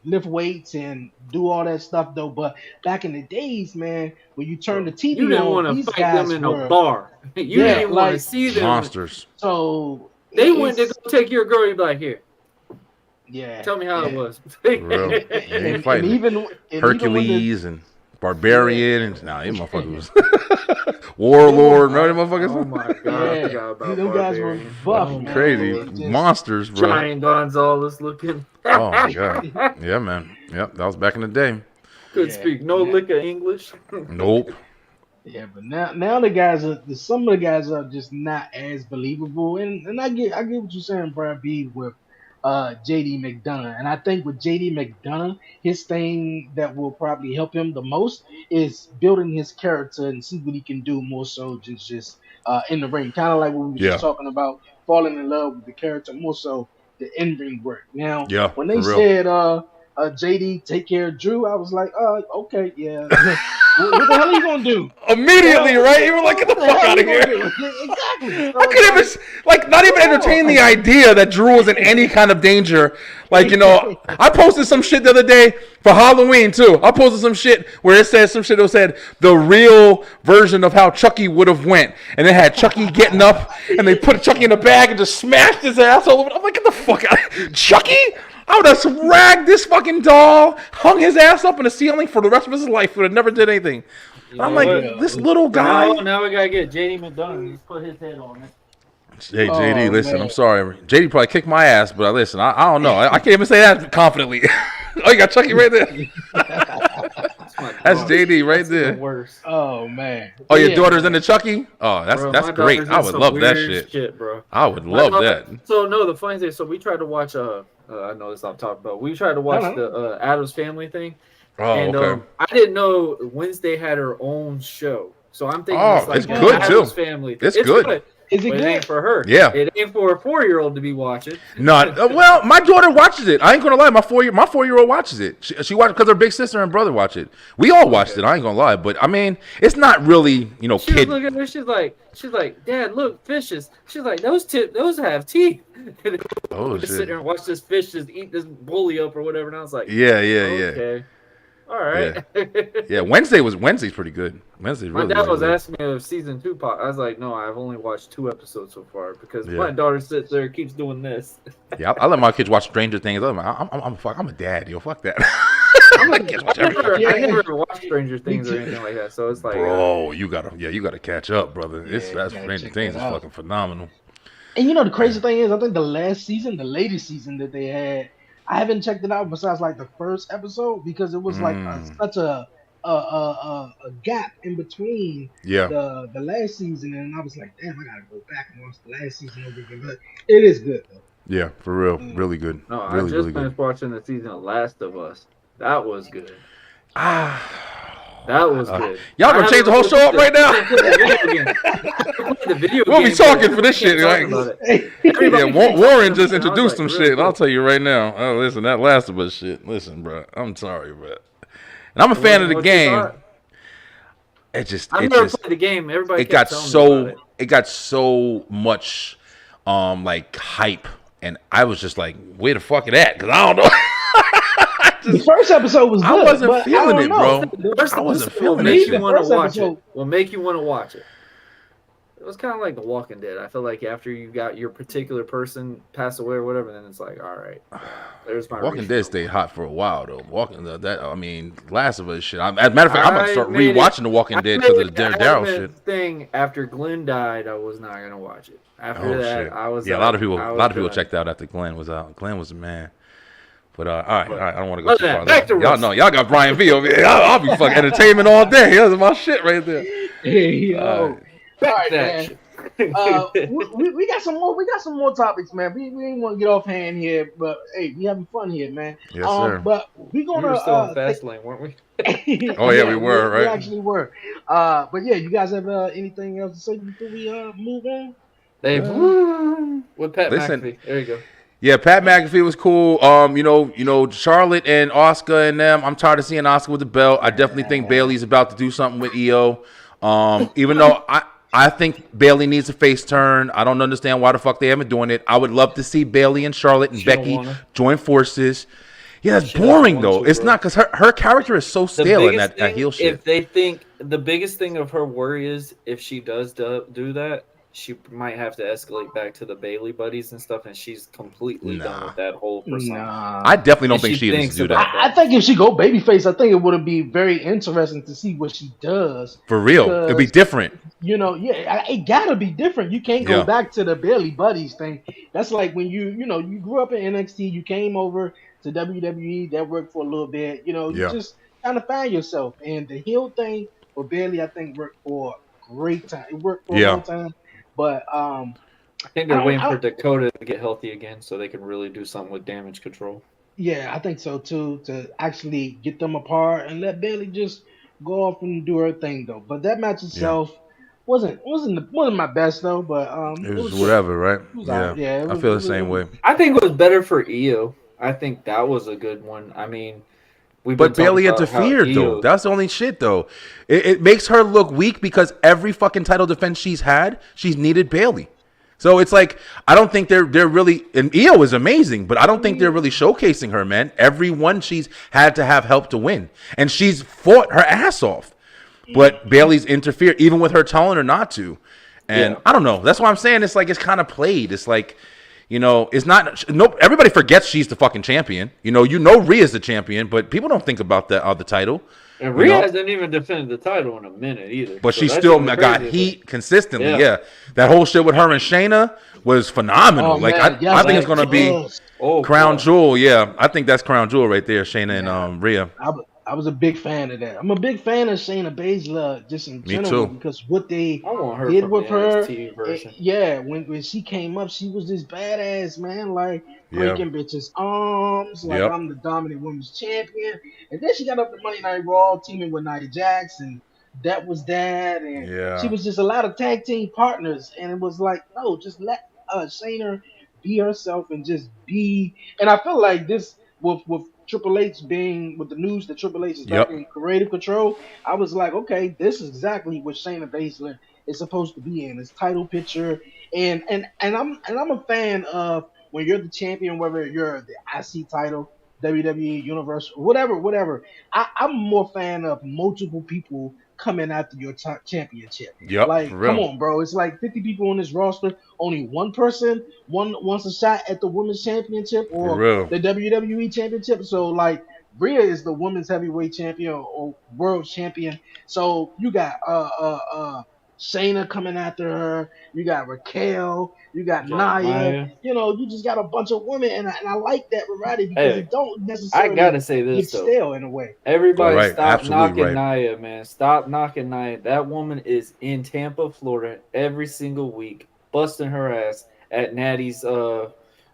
lift weights and do all that stuff though. But back in the days, man, when you turn the TV you didn't on, want to these fight guys them in were, a bar. You didn't want to see them monsters. So they went to go take your girl. You'd be like, here. Yeah. Tell me how it was. Ain't fighting Hercules and Barbarian and these motherfuckers. Warlord, remember them motherfuckers? Oh my god! Them guys were buff, man. Crazy monsters, bro. Giant Gonzalez looking. Oh my god! Yeah, man. Yep, that was back in the day. Could speak no lick of English. Nope. Yeah, but now the guys some of the guys are just not as believable, and I get what you're saying, Brian B, with JD McDonough, and I think with JD McDonough, his thing that will probably help him the most is building his character and see what he can do more so just in the ring, kind of like what we were just talking about, falling in love with the character more so the in-ring work. Now, when they said JD take care of Drew, I was like, okay, yeah. What the hell are you gonna do? Immediately, right? You were like, get the fuck out of here. Exactly. I couldn't even, not even entertain the idea that Drew was in any kind of danger. Like, I posted some shit the other day for Halloween, too. I posted some shit where it said some shit that said the real version of how Chucky would have went. And it had Chucky getting up, and they put Chucky in a bag and just smashed his ass all over. I'm like, get the fuck out. Chucky? I would have ragged this fucking doll, hung his ass up in the ceiling for the rest of his life. Would have never did anything. I'm like, this little guy. Now we gotta get JD McDonough. He's put his head on it. Hey, JD, listen, man. I'm sorry. JD probably kicked my ass, but listen, I don't know. I can't even say that confidently. Oh, you got Chucky right there. That's JD right there. Worse. Oh, man. Oh, your daughter's into Chucky? Oh, that's great. I would love that shit. Bro. I would love that. So, no, the funny thing is, so we tried to watch, I know this I'm talking about. We tried to watch the Addams Family thing. Oh, and, okay. I didn't know Wednesday had her own show. So I'm thinking it's good, Addams too. Family. It's good. Is it But it good? ain't for her. Yeah. It ain't for a 4-year-old to be watching. No, well, my daughter watches it. I ain't gonna lie. My 4-year-old watches it. She watches because her big sister and brother watch it. We all watched it. I ain't gonna lie, but I mean, it's not really, She was kid. looking at her. She's like, Dad, look, fishes. She's like, those have teeth. And Oh we just sit shit. there and watch this fish just eat this bully up or whatever. And I was like, Yeah. okay, all right. Yeah. Wednesday's pretty good. Wednesday's My really. dad really was good. asking me if season 2 pop. I was like, no, I've only watched 2 episodes so far because Yeah. my daughter sits there and keeps doing this. Yeah, I let my kids watch Stranger Things. I'm a dad, yo. Fuck that. I never watched Stranger Things or anything like that, so it's like, Bro, you gotta catch up, brother. That's gotta Stranger check Things is that out. fucking phenomenal. And the crazy thing is, I think the latest season that they had, I haven't checked it out besides like the first episode because it was like such a gap in between Yeah. the last season, and I was like, damn, I gotta go back and watch the last season over again. But it is good though. Yeah, for real, really good. no, I Really, just really good. finished watching the season of Last of Us. That was good. That was good. Y'all gonna change the whole show up right now? We'll be talking for this shit. Warren just introduced some shit. I'll tell you right now. Oh, listen, that Last of Us shit. Listen, bro. I'm sorry, bro. And I'm a fan of the game. It just. I never played the game. Everybody. It got so much, like hype, and I was just like, where the fuck it at? Because I don't know. The first episode was good. I wasn't feeling it, bro. I wasn't feeling it. Will make you want to watch it. It was kind of like The Walking Dead. I feel like after you got your particular person pass away or whatever, then it's like, all right, there's my. Walking Dead stayed hot for a while though. Last of Us shit. As a matter of fact, I'm gonna start rewatching The Walking Dead because of the Daryl shit. Thing after Glenn died, I was not gonna watch it. After that, shit. I was. Yeah, like, a lot of people checked out after Glenn was out. Glenn was the man. But all right, I don't want to go too far. Back to y'all got Brian V over here. I'll be fucking entertainment all day. That's my shit right there. Hey, yo. All right, man. We got some more. We got some more topics, man. We ain't want to get off hand here, but hey, we having fun here, man. Yes, sir. But we gonna. We were still in fast lane, weren't we? Oh yeah, we were, right? We actually were. But yeah, you guys have anything else to say before we move on? With Pat McAfee. There you go. Yeah, Pat McAfee was cool. Charlotte and Oscar and them. I'm tired of seeing Oscar with the belt. I definitely think Bayley's about to do something with EO. Even though I think Bayley needs a face turn. I don't understand why the fuck they haven't doing it. I would love to see Bayley and Charlotte and Becky join forces. Yeah, that's boring though. It's not because her character is so stale in that heel shit. If they think the biggest thing of her worry is if she does do that, she might have to escalate back to the Bayley buddies and stuff, and she's completely done with that whole persona. I definitely don't think she needs to do that. I think if she go babyface, I think it would be very interesting to see what she does. For real, it'd be different. It gotta be different. You can't go back to the Bayley buddies thing. That's like when you grew up in NXT, you came over to WWE, that worked for a little bit. You just kind of find yourself, and the heel thing for Bayley, I think, worked for a great time. It worked for a long time. But I think they're waiting for Dakota to get healthy again so they can really do something with damage control. Yeah, I think so too, to actually get them apart and let Bayley just go off and do her thing though. But that match itself wasn't my best though, but it was whatever, right? I feel the same way. I think it was better for Io. I think that was a good one. I mean, but Bayley interfered though. That's the only shit though. It makes her look weak because every fucking title defense she's had, she's needed Bayley. So it's like I don't think they're really. And Io is amazing, but I don't think they're really showcasing her, man. Everyone she's had to have help to win, and she's fought her ass off. But Bayley's interfered, even with her telling her not to. And I don't know. That's why I'm saying it's like it's kind of played. It's like. It's not. Everybody forgets she's the fucking champion. Rhea's the champion, but people don't think about that other title. And Rhea hasn't even defended the title in a minute either. But she still got heat consistently. Yeah, that whole shit with her and Shayna was phenomenal. I think it's gonna be crown jewel. Yeah, I think that's crown jewel right there, Shayna and Rhea. I was a big fan of that. I'm a big fan of Shayna Baszler just in general because what they did with her. When she came up, she was this badass, man, like breaking bitches' arms, like I'm the dominant women's champion. And then she got up to Monday Night Raw, teaming with Nia Jax, and that was that, and she Yeah. was just a lot of tag team partners, and it was like, no, just let Shayna be herself and just be. And I feel like this with Triple H being with the news that Triple H is back Yep. in creative control, I was like, okay, this is exactly what Shayna Baszler is supposed to be in his title picture, and I'm a fan of when you're the champion, whether you're the IC title, WWE Universal, whatever. I'm more fan of multiple people coming after your championship. Yep. For Like, come real. on, bro. It's like 50 people on this roster. Only one person wants a shot at the women's championship For or real. the WWE championship. So, like, Rhea is the women's heavyweight champion or world champion. So you got Shayna coming after her. You got Raquel. You got Nia. Maya. You just got a bunch of women, and I like that variety because Hey, it don't I necessarily gotta say get this though. stale in a way. Everybody Right. stop Absolutely knocking right. Nia, man. Stop knocking Nia. That woman is in Tampa, Florida every single week, busting her ass at Natty's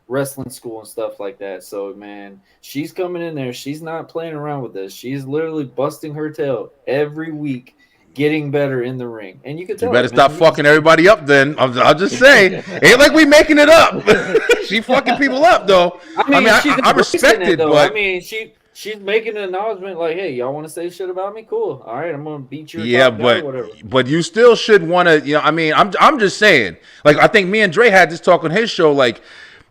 wrestling school and stuff like that. So man, she's coming in there. She's not playing around with this. She's literally busting her tail every week, getting better in the ring. And you can You tell better it, man. stop fucking everybody up then. I'll just say, ain't like we making it up. She fucking people up though. I mean, she's I embracing respect it it, though. but I mean, she's making an acknowledgement like, "Hey, y'all want to say shit about me? Cool. All right, I'm gonna beat your yeah, top guy or whatever." but you still should want to. I mean, I'm just saying. Like, I think me and Dre had this talk on his show. Like,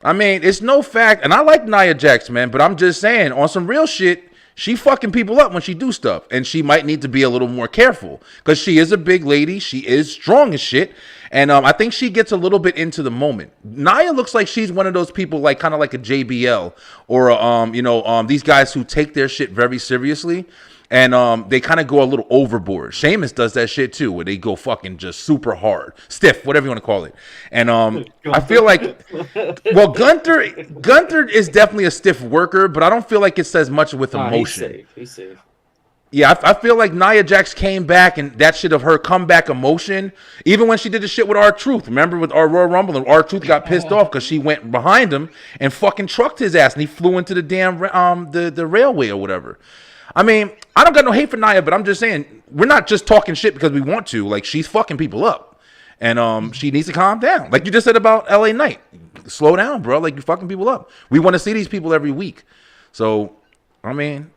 I mean, it's no fact, and I like Nia Jax, man, but I'm just saying on some real shit. She fucking people up when she do stuff, and she might need to be a little more careful because she is a big lady. She is strong as shit, and I think she gets a little bit into the moment. Nia looks like she's one of those people, like kind of like a JBL or these guys who take their shit very seriously. And they kind of go a little overboard. Sheamus does that shit too, where they go fucking just super hard, stiff, whatever you want to call it. And I feel like, well, Gunther is definitely a stiff worker, but I don't feel like it says much with emotion. He's safe. Yeah, I feel like Nia Jax came back and that shit of her comeback emotion, even when she did the shit with R-Truth. Remember with our Royal Rumble, and R-Truth got pissed off because she went behind him and fucking trucked his ass, and he flew into the damn the railway or whatever. I mean, I don't got no hate for Nia, but I'm just saying we're not just talking shit because we want to. Like, she's fucking people up, and she needs to calm down. Like you just said about LA Knight, slow down, bro. Like, you're fucking people up. We want to see these people every week. So, I mean,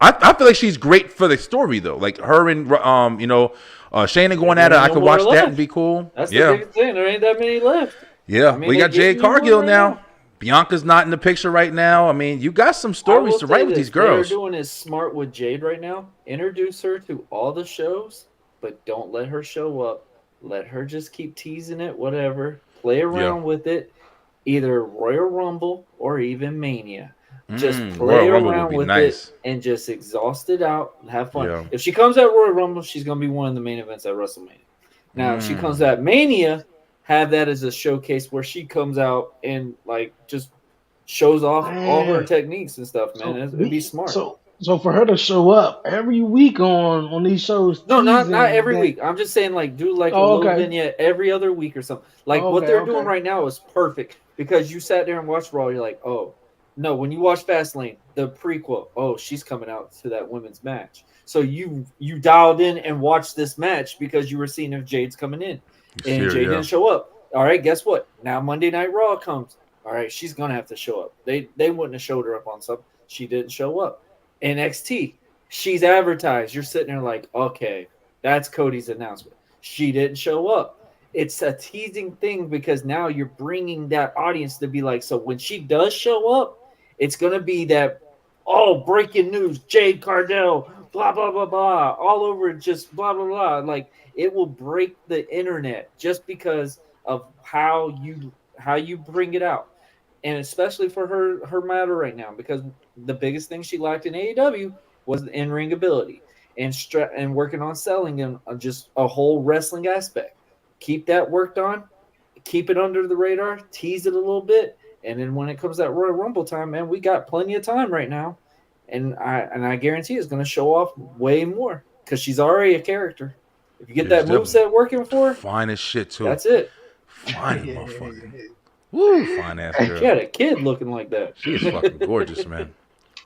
I feel like she's great for the story though. Like her and Shayna going at it, I could watch that and be cool. That's the biggest thing. There ain't that many left. Yeah, I mean, we got Jade Cargill right now. Bianca's not in the picture right now. I mean, you got some stories to write with these girls. What they're doing is smart with Jade right now. Introduce her to all the shows, but don't let her show up. Let her just keep teasing it, whatever. Play around with it. Either Royal Rumble or even Mania. Just play around with it and just exhaust it out and have fun. Yeah. If she comes at Royal Rumble, she's going to be one of the main events at WrestleMania. Now, if she comes at Mania, have that as a showcase where she comes out and like just shows off all her techniques and stuff, man. It'd be smart. So for her to show up every week on these shows. No, not every week. I'm just saying like do like a little vignette every other week or something. Like what they're doing right now is perfect because you sat there and watched Raw. You're like, oh no, when you watch Fastlane, the prequel, oh, she's coming out to that women's match. So you dialed in and watched this match because you were seeing if Jade's coming in. And Jade didn't show up. All right, guess what? Now Monday Night Raw comes. All right, she's gonna have to show up. They wouldn't have showed her up on something. She didn't show up. NXT, she's advertised. You're sitting there like, okay, that's Cody's announcement. She didn't show up. It's a teasing thing because now you're bringing that audience to be like, so when she does show up, it's gonna be that, oh, breaking news, Jade Cargill, blah blah blah blah, all over just blah blah blah. Like it will break the internet just because of how you bring it out, and especially for her matter right now because the biggest thing she lacked in AEW was the in-ring ability and working on selling and just a whole wrestling aspect. Keep that worked on, keep it under the radar, tease it a little bit, and then when it comes that Royal Rumble time, man, we got plenty of time right now, and I guarantee it's going to show off way more because she's already a character. If you get that moveset working for her, fine as shit too. That's it. Fine motherfucker. Woo, fine ass girl. She had a kid looking like that. She is fucking gorgeous, man.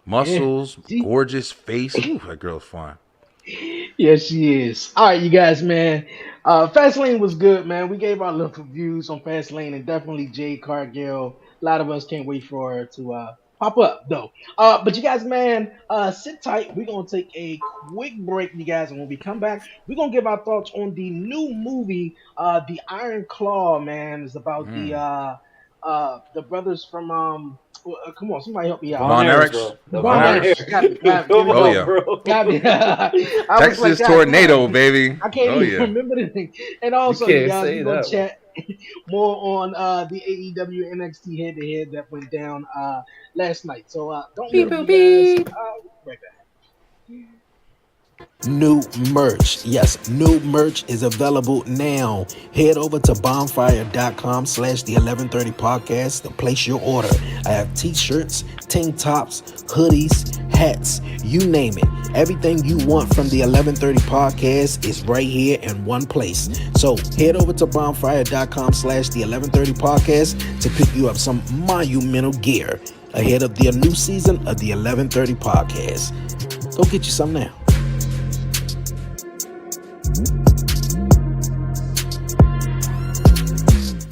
Muscles, gorgeous face. Ooh, that girl's fine. Yes, she is. All right, you guys, man. Fastlane was good, man. We gave our little reviews on Fastlane, and definitely Jade Cargill. A lot of us can't wait for her to pop up, though. But you guys, man, sit tight. We're gonna take a quick break, you guys, and when we come back, we're gonna give our thoughts on the new movie, The Iron Claw. Man, it's about the brothers from come on, somebody help me out. Von Von Erich, Erichs. bro. The Von Von Erichs. Erich. Give me Come Oh on, yeah. bro. Got me. I was like, Texas God, tornado, damn. baby. I can't Oh even yeah. remember the thing. And You also, you can't guys, say we're gonna that one. chat more on the AEW NXT head to head that went down last night. So don't Beep, move, boop, you guys. beep. Right back. New merch. Yes, new merch is available now. Head over to bonfire.com/the 1130 podcast to place your order. I have t-shirts, tank tops, hoodies, hats, you name it. Everything you want from the 1130 podcast is right here in one place. So head over to bonfire.com/the 1130 podcast to pick you up some monumental gear ahead of the new season of the 1130 podcast. Go get you some now.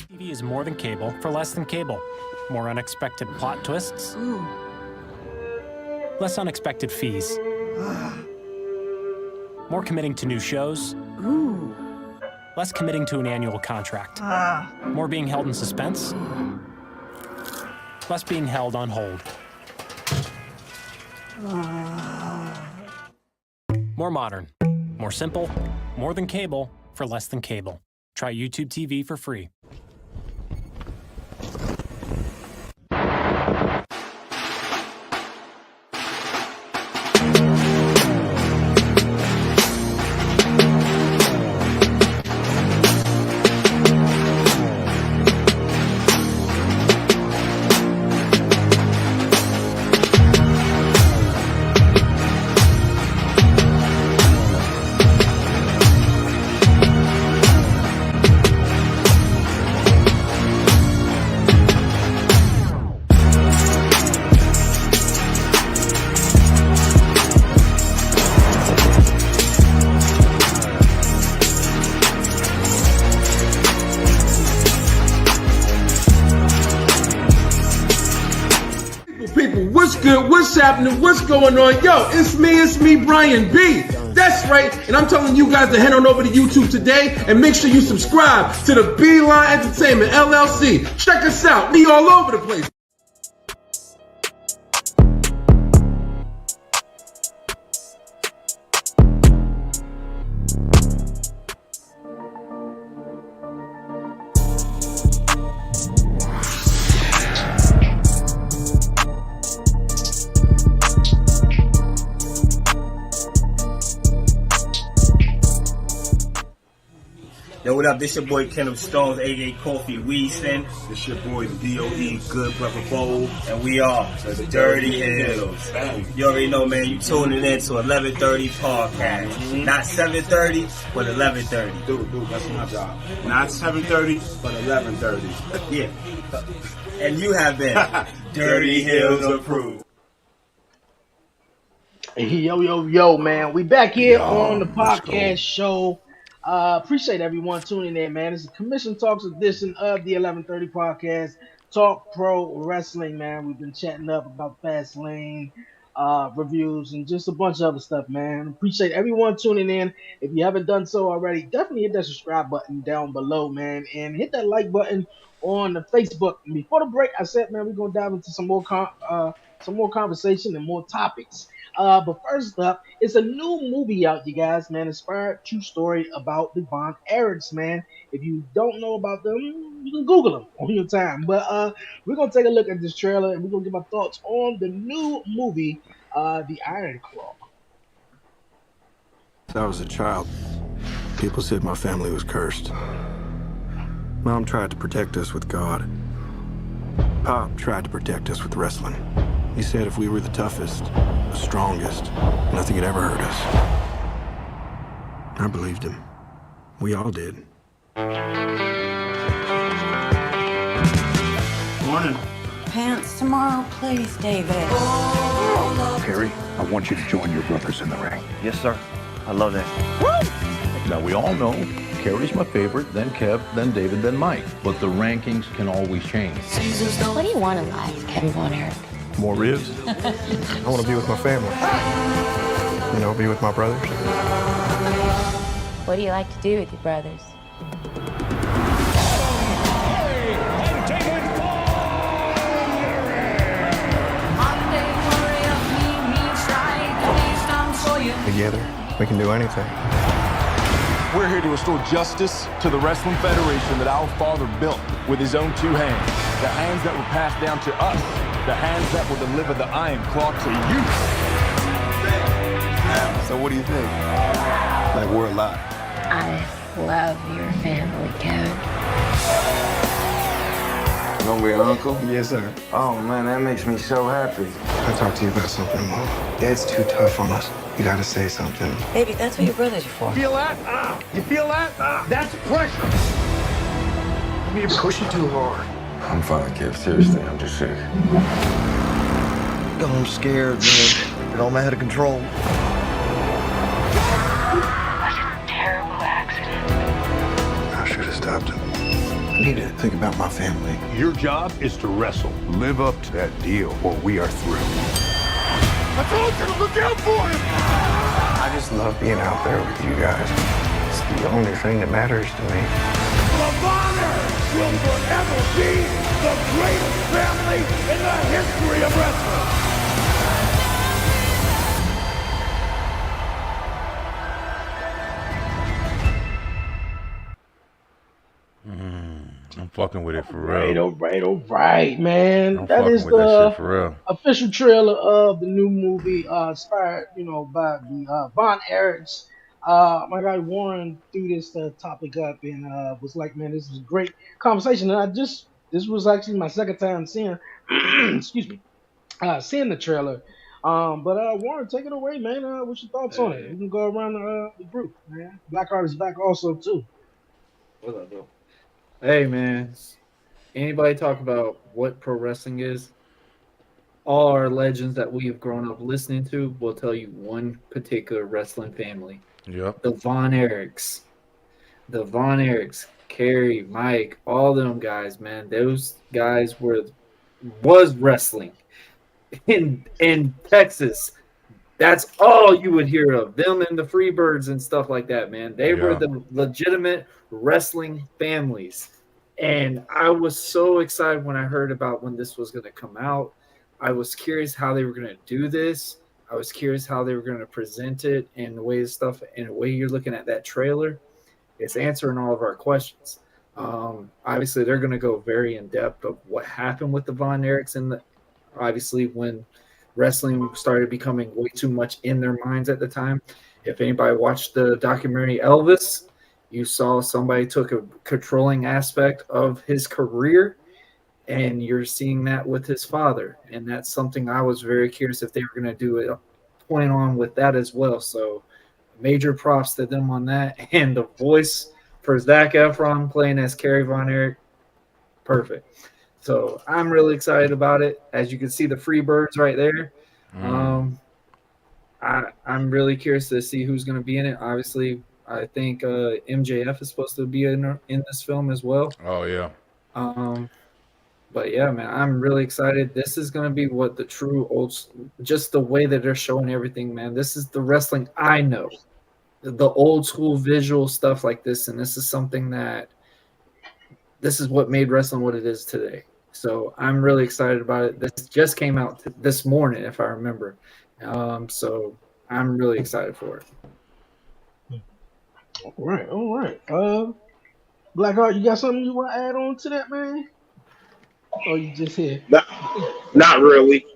TV is more than cable for less than cable. More unexpected plot twists. Ooh. Less unexpected fees. More committing to new shows. Ooh. Less committing to an annual contract. More being held in suspense. Less being held on hold. More modern. More simple. More than cable for less than cable. Try YouTube TV for free. People, what's good? What's happening? What's going on? Yo, it's me, Brian B. That's right, and I'm telling you guys to head on over to YouTube today and make sure you subscribe to the Beeline Entertainment LLC. Check us out. We all over the place. Yo, what up? This your boy Kendall Stones, aka Coffee Weaston. This your boy D.O.E. Good Brother Bowl. And we are the Dirty Hills. You already know, man, you tuning in to 1130 podcast. Not 7:30, but 11:30. Dude, that's my job. Not 7:30, but 11:30. Yeah. And you have been Dirty Hills approved. Yo, man. We back here on the podcast show. Appreciate everyone tuning in, man. It's a Commission Talks edition of the 1130 podcast. Talk Pro Wrestling, man. We've been chatting up about Fastlane reviews and just a bunch of other stuff, man. Appreciate everyone tuning in. If you haven't done so already, definitely hit that subscribe button down below, man, and hit that like button on the Facebook. And before the break, I said, man, we're gonna dive into some more conversation and more topics. But first up, it's a new movie out, you guys, man. Inspired true story about the Von Erichs, man. If you don't know about them, you can Google them on your time. But we're gonna take a look at this trailer and we're gonna give our thoughts on the new movie, The Iron Claw. Since I was a child, people said my family was cursed. Mom tried to protect us with God. Pop tried to protect us with wrestling. He said if we were the toughest, the strongest, nothing could ever hurt us. I believed him. We all did. Morning. Pants tomorrow, please, David. Perry, I want you to join your brothers in the ring. Yes, sir. I love that. Now, we all know Kerry's my favorite, then Kev, then David, then Mike. But the rankings can always change. What do you want in life, Kevin Von Erich? More ribs? I want to be with my family. You know, be with my brothers. What do you like to do with your brothers? Together, we can do anything. We're here to restore justice to the Wrestling Federation that our father built with his own two hands. The hands that were passed down to us. The hands that will deliver the Iron Claw to you. So what do you think? Like we're alive. I love your family, Kevin. You gonna be an uncle? Yes, sir. Oh man, that makes me so happy. I'll talk to you about something, Mom. Dad's too tough on us. You gotta say something. Baby, that's what your brothers are for. Feel that? You feel that? That's pressure. You push it too hard. I'm fine, Kev. Seriously, I'm just sick. I'm scared, man. It all out of control. That's a terrible accident. I should have stopped him. I need to think about my family. Your job is to wrestle. Live up to that deal, or we are through. I told you to look out for him! I just love being out there with you guys. It's the only thing that matters to me. The Bonner will forever be the greatest family in the history of wrestling! I'm fucking with it for real. All right, man. I'm That fucking is with that the shit for real. official trailer of the new movie, inspired, by the Von Erichs. My guy Warren threw this topic up and was like, "Man, this is a great conversation." And this was actually my second time seeing, excuse me, seeing the trailer. But Warren, take it away, man. What's your thoughts on it? We can go around the group, man. Blackheart is back also too. What up, bro? Hey, man. Anybody talk about what pro wrestling is? All our legends that we have grown up listening to will tell you one particular wrestling family. Yep. The Von Erichs. The Von Erichs. Kerry, Mike, all them guys, man. Those guys was wrestling in Texas. That's all you would hear of them and the Freebirds and stuff like that, man. They were the legitimate wrestling families. And I was so excited when I heard about when this was going to come out. I was curious how they were going to do this. I was curious how they were going to present it and the way you're looking at that trailer. It's answering all of our questions. Obviously, they're going to go very in depth of what happened with the Von Erichs and obviously when wrestling started becoming way too much in their minds at the time. If anybody watched the documentary Elvis, you saw somebody took a controlling aspect of his career, and you're seeing that with his father. And that's something I was very curious if they were going to do it point on with that as well. So major props to them on that. And the voice for Zac Efron playing as Kerry Von Erich, perfect. So I'm really excited about it. As you can see, the Freebirds right there. I'm really curious to see who's going to be in it. Obviously, I think MJF is supposed to be in this film as well. Oh, yeah. But yeah, man, I'm really excited. This is going to be what the true just the way that they're showing everything, man. This is the wrestling I know. The old school visual stuff like this. And this is something this is what made wrestling what it is today. So I'm really excited about it. This just came out this morning, if I remember. So I'm really excited for it. All right. Blackheart, you got something you want to add on to that, man? Or you just here? Not really.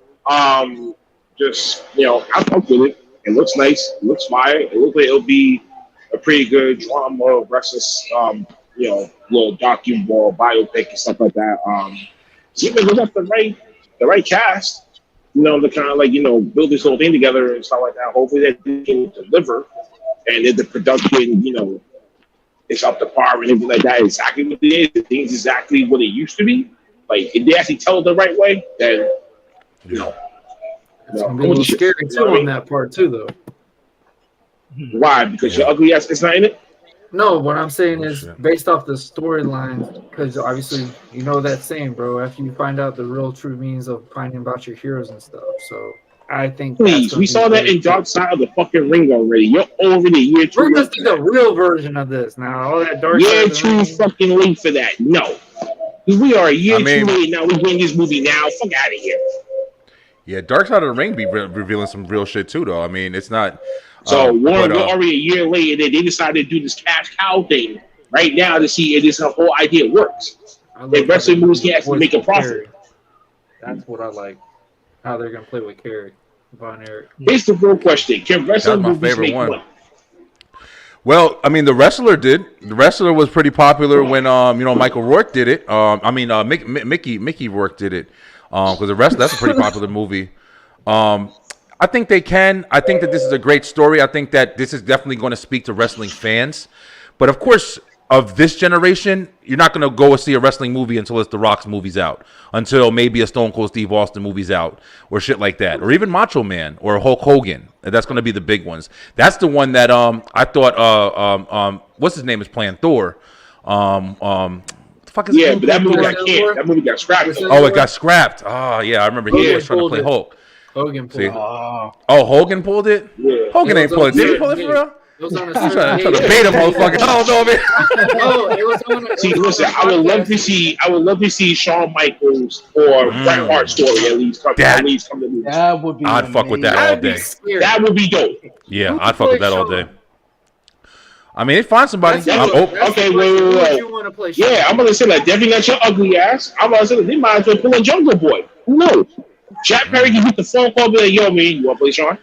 Just I'm with it. It looks nice. It looks fire. It looks like it'll be a pretty good drama versus little docu-ball biopic and stuff like that. Seems like we got the right cast, to kind of build this whole thing together and stuff like that. Hopefully they can deliver, and if the production, it's up to par and everything like that. Exactly what it is. The thing's exactly what it used to be. Like if they actually tell it the right way, then it's gonna be a little scary too on that part too, though. Why? Because your ugly ass is not in it? No, what I'm saying is based off the storylines, because obviously you know that saying, bro. After you find out the real true means of finding about your heroes and stuff, so I think. Please, we saw that in Dark Side of the fucking Ring already. You're already year 2. We're gonna see the real version of this now. All that Dark Year 2 fucking late for that. No, we are a year 2 late now. We're getting this movie now. Fuck out of here. Yeah, Dark Side of the Ring be revealing some real shit too, though. I mean, it's not. So we're already a year late, and then they decided to do this cash cow thing right now to see if this whole idea works. If wrestling movies can actually make a profit. That's what I like. How they're gonna play with Kerry, Von Erich. Here's the real question: can wrestling movies make money? Well, I mean, The Wrestler did. The Wrestler was pretty popular when Michael Rourke did it. Mickey Rourke did it because The Wrestler, that's a pretty popular movie. I think they can. I think that this is a great story. I think that this is definitely going to speak to wrestling fans. But of course, of this generation, you're not going to go see a wrestling movie until it's The Rock's movie's out, until maybe a Stone Cold Steve Austin movie's out, or shit like that, or even Macho Man or Hulk Hogan. That's going to be the big ones. That's the one that I thought what's his name is playing Thor. Fuck is but that movie got canned. That movie got scrapped. Oh, it got scrapped. Oh yeah, I remember he was trying to play Hulk. Hogan pulled it. Hogan pulled it? Yeah. Hogan ain't pulled it. Did he pull it for real? I'm trying to bait him, motherfucker. I don't know, man. See, listen, I would love to see Shawn Michaels or Bret Hart story at least come to me. That would be. I'd fuck with that all day. That would be dope. Yeah, I'd fuck with that all day. I mean, find somebody. Okay, wait. Yeah, I'm gonna say that. Definitely got your ugly ass. I'm gonna say that they might as well pull a Jungle Boy. Who knows? Jack Perry can hit the phone call, be like, "Yo, man, you want to play Sean?"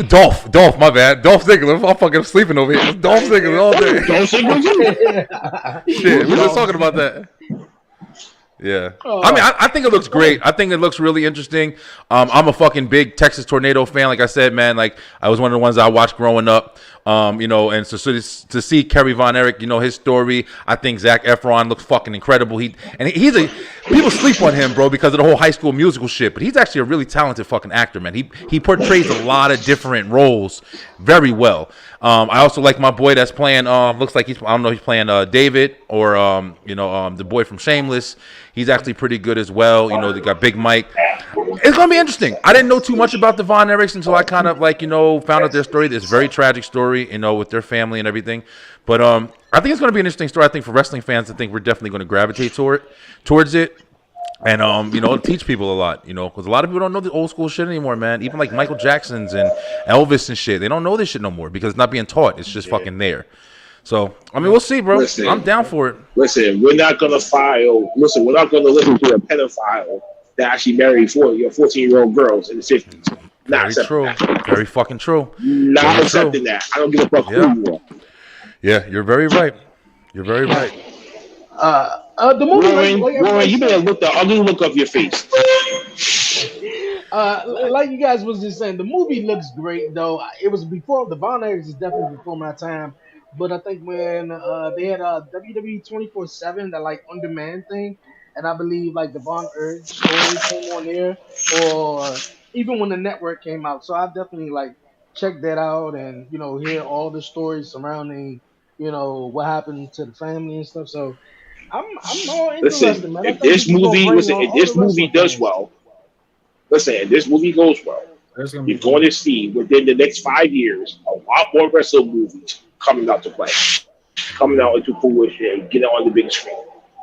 Dolph, my bad. Dolph Ziggler. I'm fucking sleeping over here. Dolph Ziggler all day. Dolph Ziggler. Shit, we were just talking about that. Yeah. I mean, I think it looks great. I think it looks really interesting. I'm a fucking big Texas Tornado fan. Like I said, man, like I was one of the ones I watched growing up. And so to see Kerry Von Erich, his story, I think Zac Efron looks fucking incredible. People sleep on him, bro, because of the whole High School Musical shit, but he's actually a really talented fucking actor, man. He portrays a lot of different roles very well. I also like my boy that's playing, looks like he's playing David or, the boy from Shameless. He's actually pretty good as well. They got Big Mike. It's going to be interesting. I didn't know too much about the Von Erichs until I kind of found out their story. It's a very tragic story, with their family and everything. But I think it's going to be an interesting story. I think for wrestling fans, I think we're definitely going to gravitate towards it. And, it'll teach people a lot, because a lot of people don't know the old school shit anymore, man. Even like Michael Jackson's and Elvis and shit. They don't know this shit no more because it's not being taught. It's just fucking there. So, I mean, we'll see, bro. Listen, I'm down for it. Listen, we're not going to we're not going to listen to a pedophile that actually married 14-year-old girls in the 50s. Very true. Very fucking true. Not accepting that. I don't give a fuck who you are. Yeah, you're very right. You're very right. The movie, Warren, you better look the ugly look of your face. Like you guys was just saying, the movie looks great though. It was before the Von Erichs is definitely before my time. But I think when they had WWE 24/7, that like on demand thing, and I believe like the Von Erich story came on there, or even when the network came out. So I definitely like check that out and hear all the stories surrounding what happened to the family and stuff. So I'm more interested, man. If this movie does well, and this movie goes well, you're going to see within the next 5 years a lot more wrestling movies coming out to play, coming out into fruition, getting on the big screen.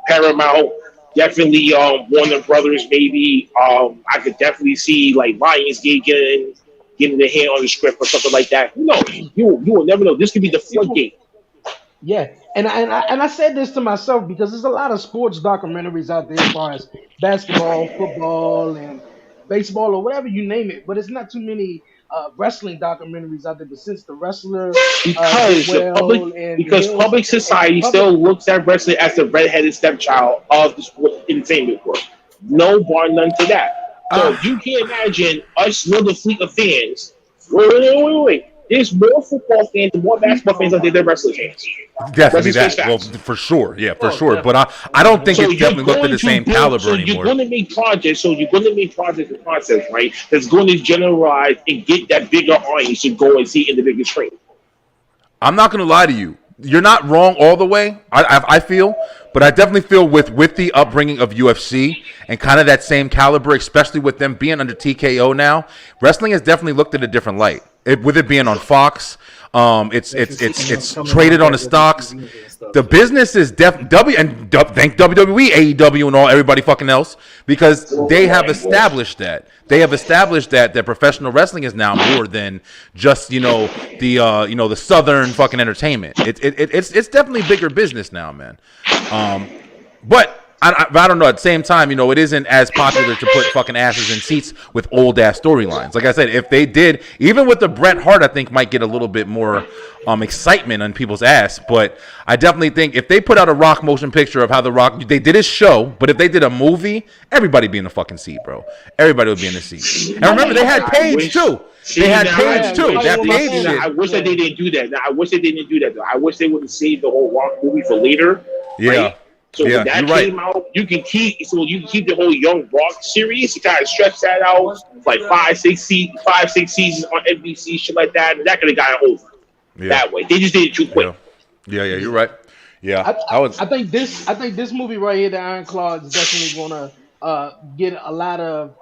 Paramount, definitely Warner Brothers, maybe. I could definitely see like Lionsgate getting their hand on the script or something like that. You will never know. This could be the floodgate. Yeah, and I said this to myself because there's a lot of sports documentaries out there as far as basketball, football, and baseball or whatever you name it, but it's not too many wrestling documentaries out there. But since The Wrestler, because public society still looks at wrestling as the redheaded stepchild of the sports entertainment world. No bar none to that. So you can't imagine us little fleet of fans. Wait. there's more football fans and more basketball fans than there are wrestling fans. Definitely that. Well, for sure. Yeah, for sure. But I don't think it's definitely looked at the same caliber anymore. You're going to make projects. So you're going to make projects and concepts, right? That's going to generalize and get that bigger audience to go and see in the biggest screen. I'm not going to lie to you. You're not wrong all the way, I feel, but I definitely feel with the upbringing of UFC and kind of that same caliber, especially with them being under TKO now, wrestling has definitely looked at a different light. With it being on Fox, it's traded on the stocks. The business is thank WWE, AEW, and everybody fucking else, because they have established that. They have established that professional wrestling is now more than just the southern fucking entertainment. It's definitely bigger business now, man. But I don't know. At the same time, it isn't as popular to put fucking asses in seats with old ass storylines. Like I said, if they did, even with the Bret Hart, I think might get a little bit more excitement on people's ass. But I definitely think if they put out a Rock motion picture of how the Rock, they did his show, but if they did a movie, everybody be in the fucking seat, bro. Everybody would be in the seat. And remember, they had Paige too. They had Paige too. That Paige shit. I wish that they didn't do that. I wish they didn't do that. I wish they would have saved the whole Rock movie for later. Yeah. Right? So when that came out, you can keep the whole Young Rock series. You kind of stretch that out like 5-6 seasons on NBC, shit like that, and that could have gotten over that way. They just did it too quick. Yeah, you're right. Yeah, I think this movie right here, The Iron Claw, is definitely gonna get a lot of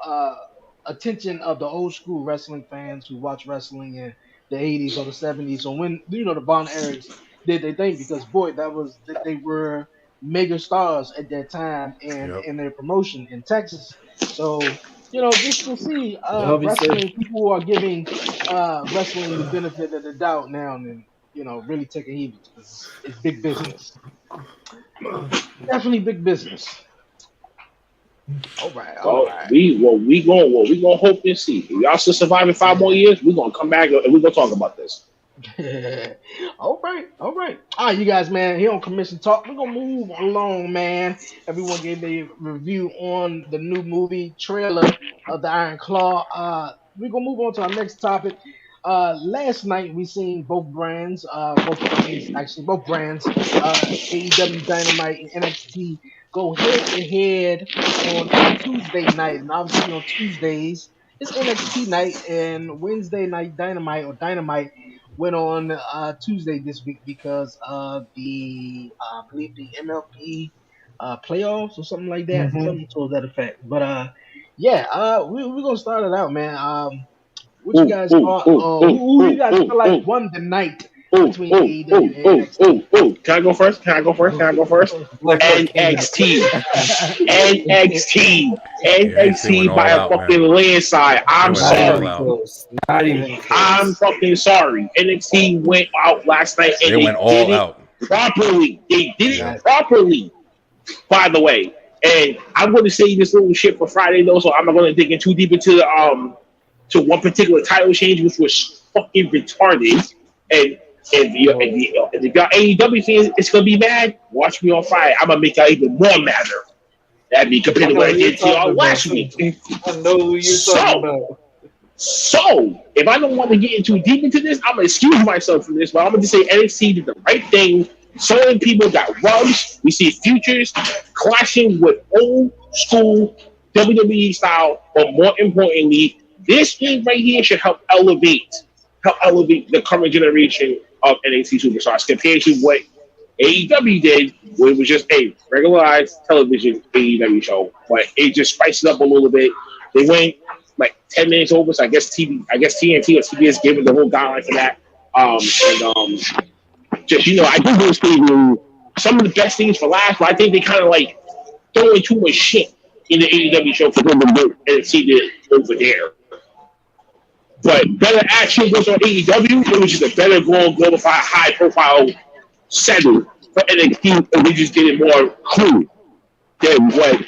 attention of the old school wrestling fans who watch wrestling in the 80s or the 70s. So when the Von Erichs did their thing, because boy, they were mega stars at that time in their promotion in Texas. So, just to see wrestling people who are giving wrestling the benefit of the doubt now and really taking heed, because it's big business. Definitely big business. All right. We gonna hope and see. If y'all still surviving 5 more years, we're gonna come back and we're gonna talk about this. All right. All right, you guys, man, here on Commission Talk, we're gonna move along, man. Everyone gave a review on the new movie trailer of The Iron Claw. We're gonna move on to our next topic. Last night we seen both brands, AEW Dynamite and NXT go head to head on Tuesday night, and obviously on Tuesdays it's NXT night, and Wednesday night Dynamite went on Tuesday this week because of the I believe the MLP playoffs or something like that, something to that effect. But we're gonna start it out, man. What you guys thought? Who you guys feel like won the night between AEW and NXT? Can I go first? NXT by a fucking landslide. I'm sorry. I'm fucking sorry. NXT went out last night and they went all out properly. They did it properly, by the way. And I'm going to say this little shit for Friday though, so I'm not going to dig in too deep into the to one particular title change, which was fucking retarded. And if you got AEW fans, it's gonna be mad. Watch me on Friday. I'm gonna make y'all even more madder. That'd be compared to what I did to y'all last week. I know who you're talking about. So, if I don't want to get into deep into this, I'm gonna excuse myself from this. But I'm gonna just say NXT did the right thing. Certain people got rubs. We see futures clashing with old school WWE style, but more importantly, this thing right here should help elevate the current generation of NXT superstars compared to what AEW did, where it was just a regularized television AEW show, but it just spiced it up a little bit. They went like 10 minutes over, so I guess TNT or TBS gave it the whole guideline for that. I do those things. Some of the best things for last, but I think they kind of like throwing too much shit in the AEW show for them to do NXT did over there. But better action was on AEW. It was just a better glorified, high-profile setting for NXT, and we just did it more cool than what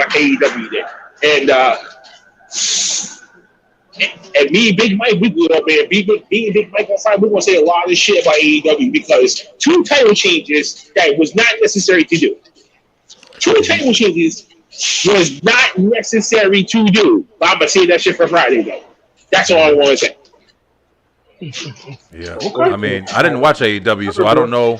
AEW did. And me and Big Mike, we good up, man. Me and Big Mike on Friday, we're going to say a lot of shit about AEW because 2 title changes that was not necessary to do. 2 title changes was not necessary to do. But I'm going to say that shit for Friday, though. That's all I want to say. Yeah, I mean, I didn't watch AEW, so I don't know.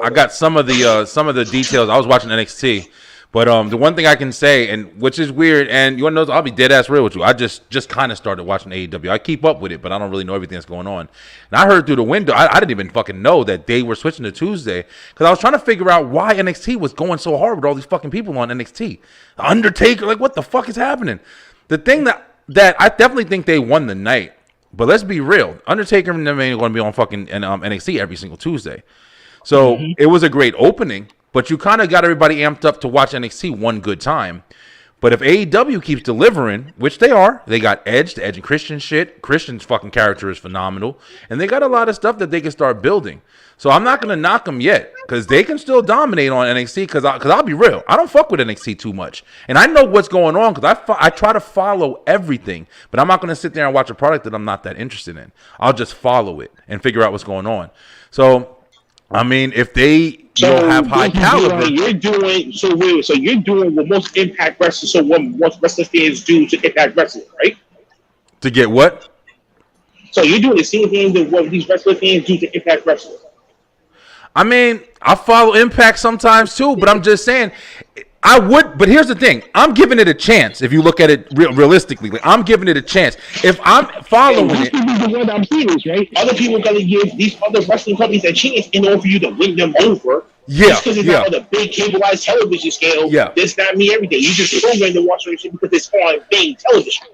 I got some of the details. I was watching NXT, but the one thing I can say, and which is weird, and you want to know, I'll be dead ass real with you. I just kind of started watching AEW. I keep up with it, but I don't really know everything that's going on. And I heard through the window, I didn't even fucking know that they were switching to Tuesday because I was trying to figure out why NXT was going so hard with all these fucking people on NXT. Undertaker, like what the fuck is happening? The thing that I definitely think they won the night. But let's be real. Undertaker and them ain't going to be on fucking NXT every single Tuesday. So it was a great opening, but you kind of got everybody amped up to watch NXT one good time. But if AEW keeps delivering, which they are, they got Edge, the Edge and Christian shit. Christian's fucking character is phenomenal. And they got a lot of stuff that they can start building. So I'm not going to knock them yet because they can still dominate on NXT because I'll be real. I don't fuck with NXT too much. And I know what's going on because I try to follow everything. But I'm not going to sit there and watch a product that I'm not that interested in. I'll just follow it and figure out what's going on. So, I mean, if they have high caliber. You're doing what most Impact wrestlers, so what most wrestling fans do to Impact Wrestling, right? To get what? So you're doing the same thing that what these wrestling fans do to Impact Wrestling. I mean, I follow Impact sometimes too, but I'm just saying I would. But here's the thing: I'm giving it a chance. If you look at it realistically, like, I'm giving it a chance. If I'm following it, the one I'm serious, right? Other people gotta give these other wrestling companies a chance in order for you to win them over. Yeah, just because it's not on a big cableized television scale. Yeah, that's not me every day. You just program to watch shit because it's on main television.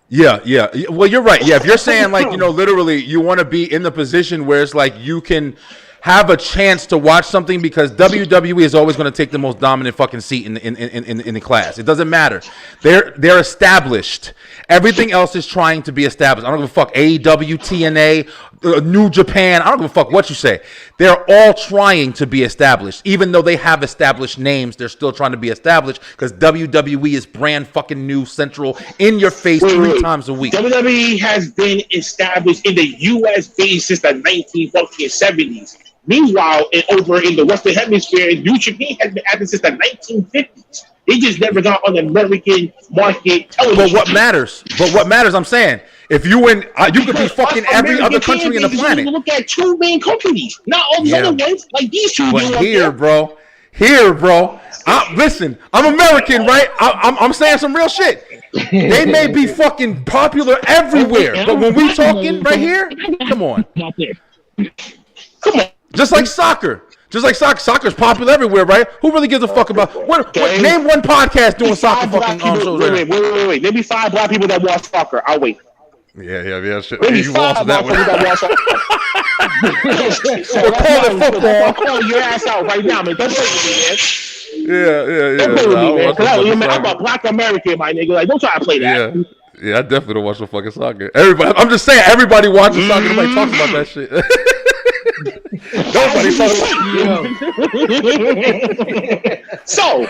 Yeah. Well, you're right. Yeah, if you're saying like literally, you want to be in the position where it's like you can have a chance to watch something because WWE is always going to take the most dominant fucking seat in the class. It doesn't matter. They're established. Everything else is trying to be established. I don't give a fuck. AEW, TNA, New Japan. I don't give a fuck what you say. They're all trying to be established. Even though they have established names, they're still trying to be established because WWE is brand fucking new, central, in your face three times a week. WWE has been established in the U.S. base since the 1970s. Meanwhile, over in the Western Hemisphere, New Japan has been active since the 1950s. They just never got on the American market television. But what matters, I'm saying, if you you could be fucking every other country in the planet. You look at two main companies, not all these other ones, like these two. But here, bro. Listen, I'm American, right? I'm saying some real shit. They may be fucking popular everywhere, but when we talking right here, come on. Just like soccer. Soccer's popular everywhere, right? Who really gives a fuck about what? Name one podcast doing soccer fucking shows. Wait. Maybe 5 black people that watch soccer. I'll wait. Yeah. Shit. Maybe 5 black people that watch soccer. We're calling football. I'm calling your ass out right now, man. Don't play with me, man. Yeah. Don't play with me, man. I'm a black American, my nigga. Like, don't try to play that. Yeah. I definitely don't watch no fucking soccer. I'm just saying, everybody watches soccer. Nobody talks about that shit. Nobody So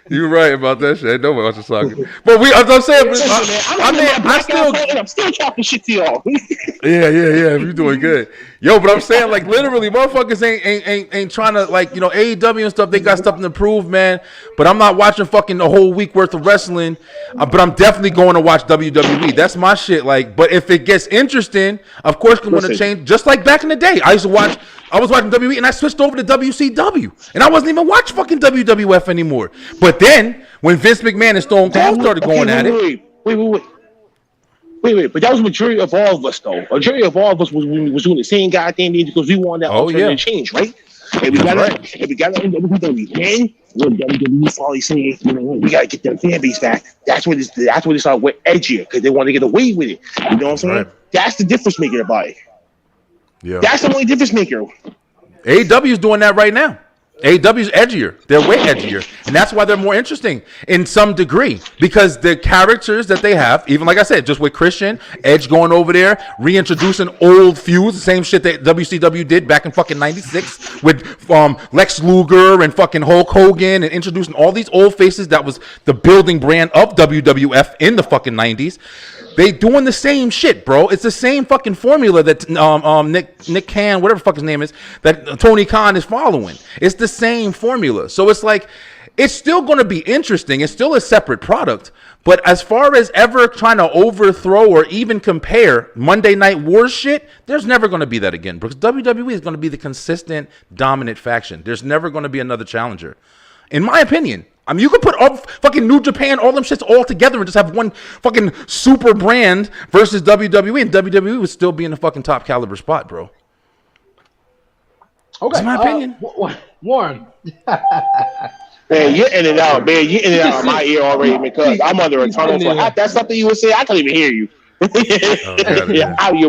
you're right about that shit. Nobody watches soccer. But I'm saying, I'm still talking shit to y'all. Yeah. You're doing good. Yo, but I'm saying, like, literally, motherfuckers ain't trying to, like, AEW and stuff, they got stuff to prove, man. But I'm not watching fucking the whole week worth of wrestling. But I'm definitely going to watch WWE. That's my shit. Like, but if it gets interesting, of course, I'm going to change. Just like back in the day, I was watching WWE and I switched over to WCW. And I wasn't even watching fucking WWF anymore. But then, when Vince McMahon and Stone Cold started going at it. Wait, but that was the majority of all of us, though. A majority of all of us was doing the same goddamn thing because we wanted that alternative change, right? And we got to end up with WWE. Then when WWE finally saying, we got to get their fan base back. That's when it started with edgier because they want to get away with it. You know what I'm saying? Right. That's the difference maker about it. Yeah, that's the only difference maker. AEW is doing that right now. AEW's edgier. They're way edgier. And that's why they're more interesting in some degree. Because the characters that they have, even like I said, just with Christian, Edge going over there, reintroducing old feuds, the same shit that WCW did back in fucking 96 with Lex Luger and fucking Hulk Hogan and introducing all these old faces that was the building brand of WWF in the fucking 90s. They doing the same shit, bro. It's the same fucking formula that Nick Khan, whatever the fuck his name is, that Tony Khan is following. It's the same formula. So it's like, it's still going to be interesting. It's still a separate product. But as far as ever trying to overthrow or even compare Monday Night War shit, there's never going to be that again. Because WWE is going to be the consistent, dominant faction. There's never going to be another challenger. In my opinion. I mean, you could put all fucking New Japan, all them shits all together and just have one fucking super brand versus WWE, and WWE would still be in the fucking top caliber spot, bro. Okay. That's my opinion. Warren. Man, you're in and out, man. You're in and out of my ear already because I'm under a tunnel. That's something you would say. I can't even hear you. I'm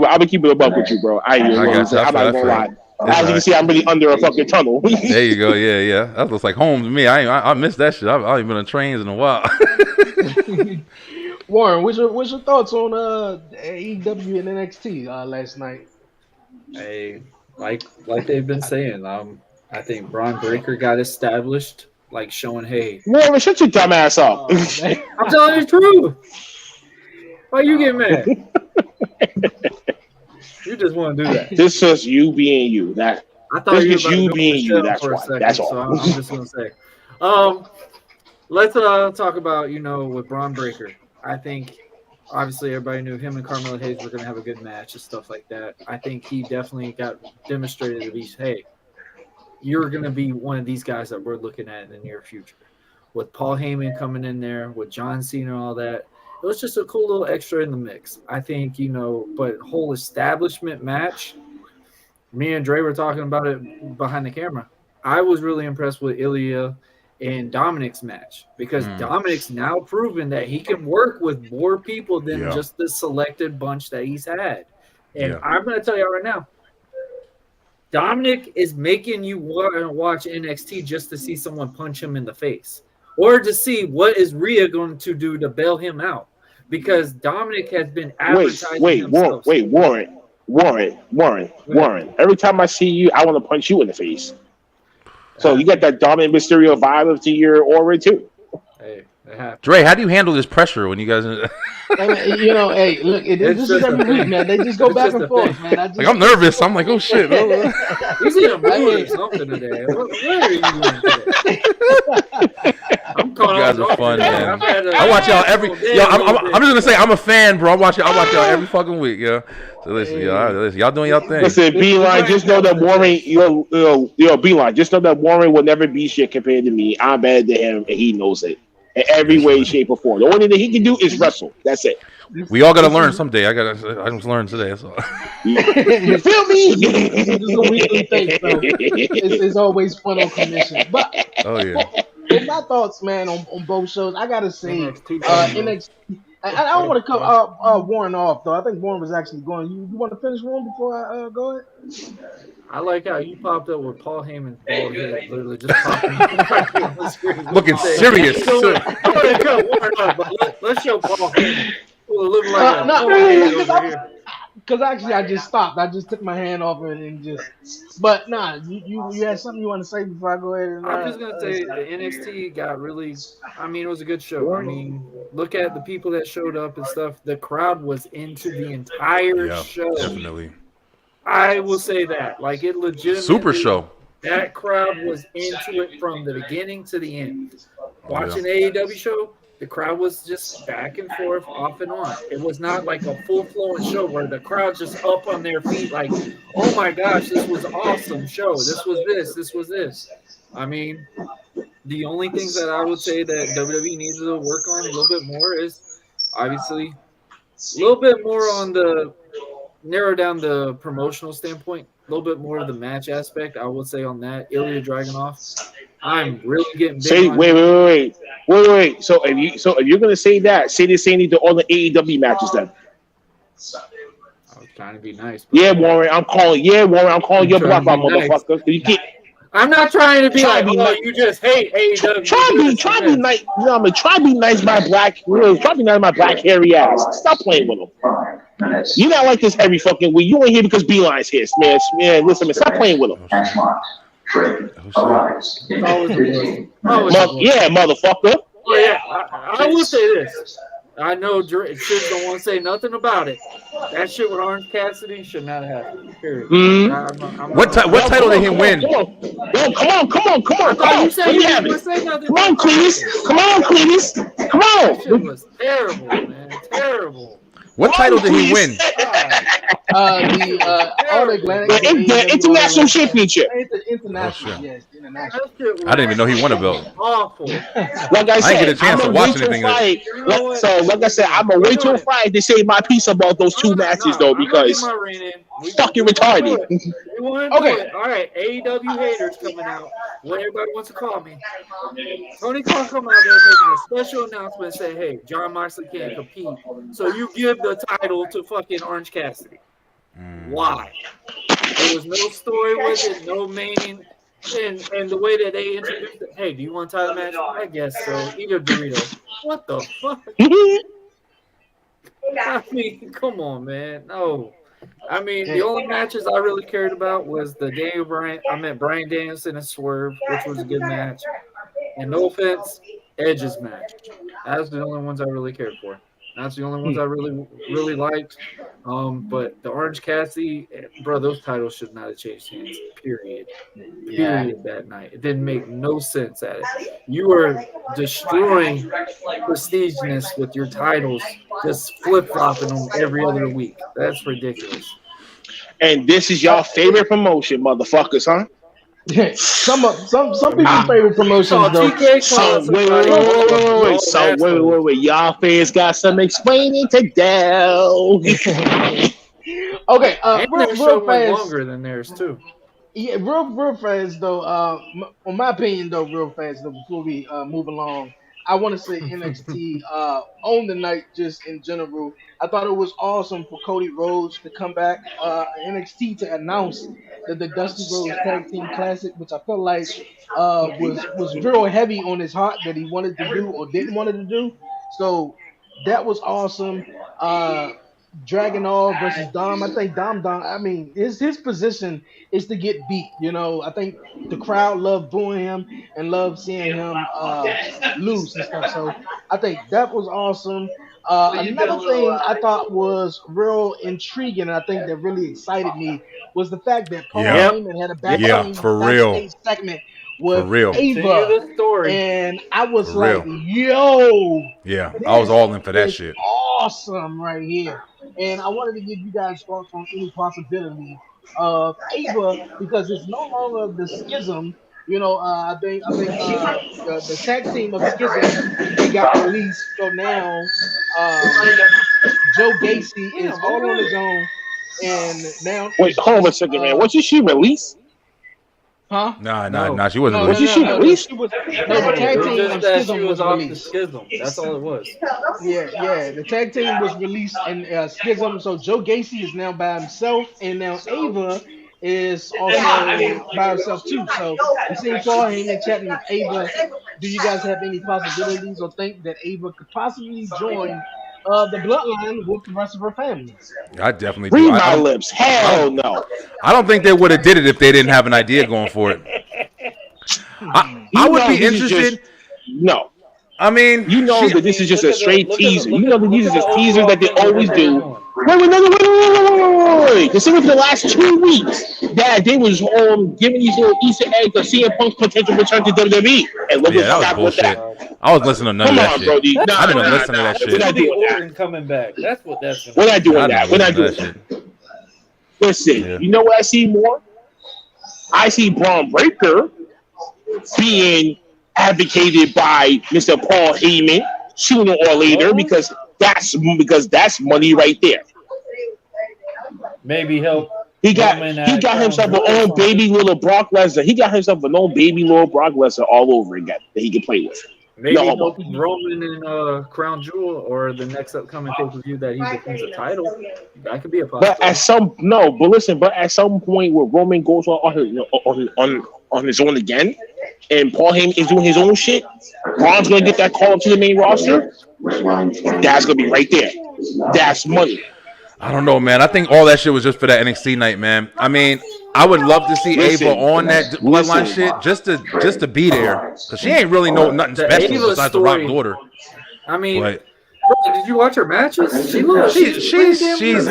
gonna keep it above with you, bro. I'm not gonna lie. As you can see, I'm really under a fucking tunnel. There you go. Yeah. That looks like home to me. I missed that shit. I ain't been on trains in a while. Warren, what's your thoughts on AEW and NXT last night? Hey, like they've been saying, I think Braun Breaker got established, like showing, hey, Warren, shut your dumb ass up. I'm telling you the truth. Why you get mad? You just want to do that. This is you being you. I thought you being you. That's why. That's all. So I'm just gonna say. Let's talk about with Braun Breaker. I think obviously everybody knew him and Carmelo Hayes were gonna have a good match and stuff like that. I think he definitely got demonstrated to be, hey, you're gonna be one of these guys that we're looking at in the near future. With Paul Heyman coming in there, with John Cena and all that. It was just a cool little extra in the mix. I think, but whole establishment match, me and Dre were talking about it behind the camera. I was really impressed with Ilya and Dominic's match because Dominic's now proven that he can work with more people than just the selected bunch that he's had. And I'm going to tell you right now, Dominic is making you want to watch NXT just to see someone punch him in the face. Or to see what is Rhea going to do to bail him out. Because Dominic has been advertising himself. Warren. Every time I see you, I want to punch you in the face. So you got that Dominic Mysterio vibe to your aura too. Hey, Dre, how do you handle this pressure when you guys? Hey, look, this is every week, man. They just go back and forth, man. I'm nervous. I'm like, oh shit. He's in a mood or something today. Where are you going today? You guys are fun, man. I watch y'all every. I'm just gonna say I'm a fan, bro. I watch y'all every fucking week, yo. So listen, y'all doing y'all thing. Listen, Beeline, just know that Warren, Beeline, just know that Warren will never be shit compared to me. I'm better than him, and he knows it in every way, shape, or form. The only thing that he can do is wrestle. That's it. We all gotta learn someday. I just learned today. So. You feel me? It's a weekly thing, so it's always fun on commission. But my thoughts, man, on both shows, I gotta say, NXT. I don't want to cut Warren off though. I think Warren was actually going. You want to finish Warren before I go ahead? I like how you popped up with Paul Heyman's bald head, literally just popping on the screen. Looking serious. I'm gonna cut Warren off, but let's show Paul Heyman. Looking like because actually I just stopped. I just took my hand off it and just. But nah, you had something you want to say before I go ahead and. I'm just gonna say the NXT got really. I mean, it was a good show. I mean, look at the people that showed up and stuff. The crowd was into the entire show. Definitely. I will say that, like, it legitimately. Super show. That crowd was into it from the beginning to the end. Watching the AEW show. The crowd was just back and forth, off and on. It was not like a full-flowing show where the crowd's just up on their feet like, oh my gosh, this was an awesome show. This was this. I mean, the only things that I would say that WWE needs to work on a little bit more is obviously a little bit more on the narrow down the promotional standpoint, a little bit more of the match aspect. I would say on that, Ilya Dragunov. I'm really getting big. Wait. So if you're gonna say that, say the same thing to all the AEW matches then. I was trying to be nice. Warren, I'm calling your block out, motherfucker. You can't. I'm not trying to be like, you just hate AEW. Try be nice. You know what I mean? Try be nice, my black. Try be nice, my black hairy ass. Stop playing with him. You're not like this every fucking week. You ain't here because Beeline's here, man. Listen, man. Stop playing with him. Motherfucker. I will say this. I know Chiz don't want to say nothing about it. That shit with Orange Cassidy should not have happened. Period. What title did he win? Come on. You said you didn't say nothing. Come on, Cletus. Come on. That shit was terrible, man. Terrible. What title did he win? The international championship. International, shit. yes, international. I didn't even know he won a belt. Awful. Like I I said, didn't get a chance to watch anything. So, like I said, I'm gonna wait till Friday to say my piece about those two matches, though, because fucking retarded. Okay. All right. AEW haters coming out. What everybody wants to call me. Tony Khan come out there making a special announcement saying, "Hey, John Moxley can't compete, so you give the title to fucking Orange Cassidy." Why? There was no story with it, no meaning, and the way that they introduced it. Hey, do you want a title match? I guess so. Eat a Dorito. What the fuck? I mean, come on, man. No. I mean, the only matches I really cared about was the Daniel Bryan. I meant Bryan Danielson and Swerve, which was a good match. And no offense, Edge's match. That's the only ones I really cared for. That's the only ones I really liked. But the Orange Cassidy, bro, those titles should not have changed hands. Period. That night. It didn't make no sense at it. You were destroying prestigeness with your titles, just flip-flopping them every other week. That's ridiculous. And this is y'all favorite promotion, motherfuckers, huh? some people's favorite promotions, though. Wait. Y'all fans got some explaining to do. Okay, and real their show went fast. longer than theirs too. Yeah, real fast though. On my opinion though, real fast though. Before we move along, I want to say NXT on the night just in general. I thought it was awesome for Cody Rhodes to come back NXT to announce the Dusty Rhodes Tag Team Classic, which I felt like was real heavy on his heart that he wanted to do or didn't want to do. So that was awesome. Dragunov versus Dom. I think Dom. I mean, his position is to get beat. You know, I think the crowd loved booing him and loved seeing him lose and stuff. So I think that was awesome. Another thing I thought was real intriguing, and I think that really excited me, was the fact that Paul Heyman had a backstage segment with Ava, and I was like, "Yo, yeah, I was all in for that shit. Awesome, right here." And I wanted to give you guys thoughts on any possibility of Ava, because it's no longer the schism. You know, I think the tag team of Schism, they got released. So now Joe Gacy is all on his own, and now hold on a second, man. Wasn't she released? Huh? Nah, she wasn't released. She released? The tag team of Schism was released. Schism. That's all it was. Yeah. The tag team was released in Schism. So Joe Gacy is now by himself, and now Ava is also by herself too. So I'm seeing Paul Heyman chatting with Ava. Do you guys have any possibilities or think that Ava could possibly join the bloodline with the rest of her family? I definitely read my lips. Hell no. I don't think they would have did it if they didn't have an idea going for it. I would be interested. No. I mean, you know that this is just a straight teaser. You know that these are just teasers that they always do. Wait. Consider for the last 2 weeks that they was giving these little Easter eggs of CM Punk's potential return to WWE. And look that was bullshit. I was listening to none of that shit. I didn't listen to that shit. We're not doing that. Coming back. That's what that's. We're not doing that. We're not doing that. Listen, you know what I see more? I see Braun Breaker being advocated by Mr. Paul Heyman sooner or later, because that's money right there. Maybe help. He got himself an own baby little Brock Lesnar. He got himself an own baby little Brock Lesnar all over again that he can play with. Maybe help Roman in Crown Jewel or the next upcoming pay-per-view that he defends a title. That could be a possibility. But at some point where Roman goes on his own again, and Paul Heyman is doing his own shit, Braun's gonna get that call up to the main roster. That's gonna be right there. That's money. I don't know, man. I think all that shit was just for that NXT night, man. I mean, I would love to see Ava on that bloodline shit just to be there, because she ain't really know nothing special besides the Rock daughter. I mean, Bro, did you watch her matches? She's right.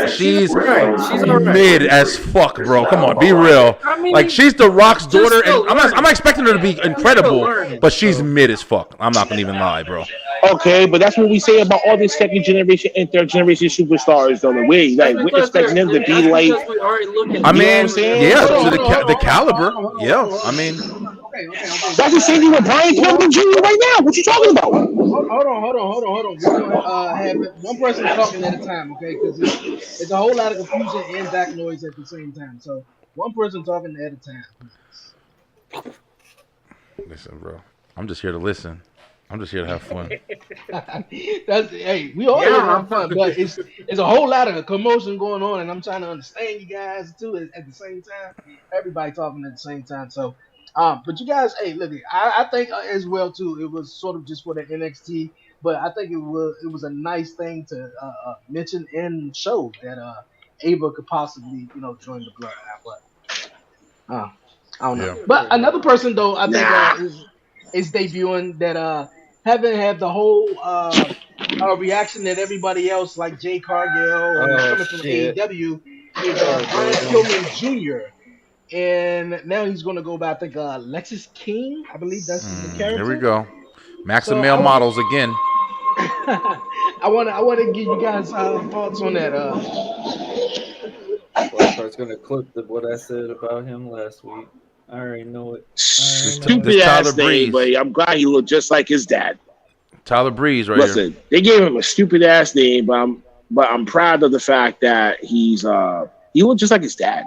She's All right. mid as fuck, bro. Come on, be real. I mean, like she's the Rock's daughter, and I'm learning. not expecting her to be incredible, learning, but she's mid as fuck. I'm not gonna even lie, bro. Okay, but that's what we say about all these second generation and third generation superstars, though. The way, like, we're expecting them to be like. I mean, yeah, to the caliber. Yeah, I mean, that's the same thing with Brian Pillman Jr. right now. What you talking about? Hold on. We're gonna have one person talking at a time, okay? Because it's a whole lot of confusion and back noise at the same time. So one person talking at a time. Listen, bro. I'm just here to listen. I'm just here to have fun. We all here to have fun, but it's a whole lot of commotion going on, and I'm trying to understand you guys too at the same time. Everybody talking at the same time, so. But you guys, hey, look, I think as well too. It was sort of just for the NXT, but I think it was a nice thing to mention and show that Ava could possibly join the bloodline. But I don't know. Yeah. But another person though, I think is debuting that haven't had the whole reaction that everybody else like Jay Cargill coming from AEW is Brian Pillman Jr. And now he's going to go by, I think, Lexus King. I believe that's the character. Here we go. Max and male models again. I want to give you guys thoughts on that. I was going to clip what I said about him last week. I already know it. Stupid ass name, but I'm glad he looked just like his dad. Tyler Breeze, right Listen, here. They gave him a stupid ass name, but I'm proud of the fact that he looked just like his dad.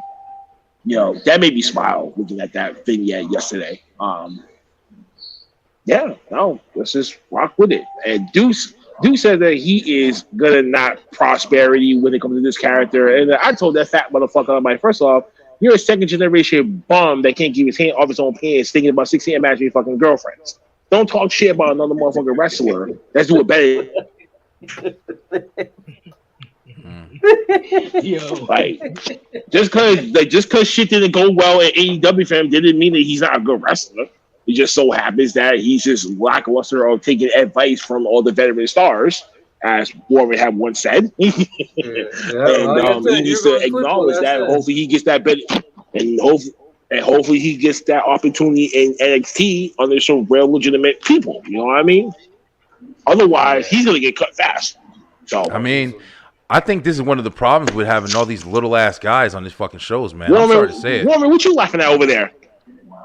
That made me smile looking at that thing yesterday. Let's just rock with it. And Deuce said that he is gonna not prosperity when it comes to this character. And I told that fat motherfucker, I'm like, first off, you're a second generation bum that can't keep his hand off his own pants thinking about 16 imaginary fucking girlfriends. Don't talk shit about another motherfucking wrestler that's doing better. Like just cause shit didn't go well at AEW for him didn't mean that he's not a good wrestler. It just so happens that he's just lackluster of taking advice from all the veteran stars, as Warren had once said. He needs to acknowledge that. Hopefully he gets that better, and hopefully he gets that opportunity in NXT under some real legitimate people. You know what I mean? Otherwise, he's gonna get cut fast. So I mean, I think this is one of the problems with having all these little ass guys on these fucking shows, man. Warren, I'm sorry to say it. Warren, what you laughing at over there?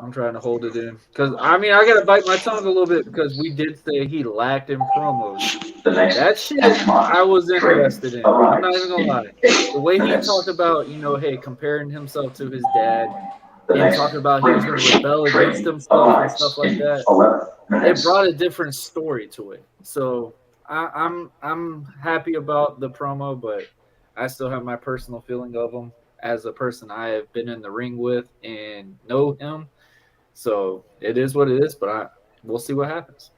I'm trying to hold it in because I gotta bite my tongue a little bit because we did say he lacked in promos. That shit I was interested in. I'm not even gonna lie. The way he talked about, comparing himself to his dad and talking about he was gonna rebel against himself and stuff like that, it brought a different story to it. So I'm happy about the promo, but I still have my personal feeling of him as a person I have been in the ring with and know him. So it is what it is, but we'll see what happens.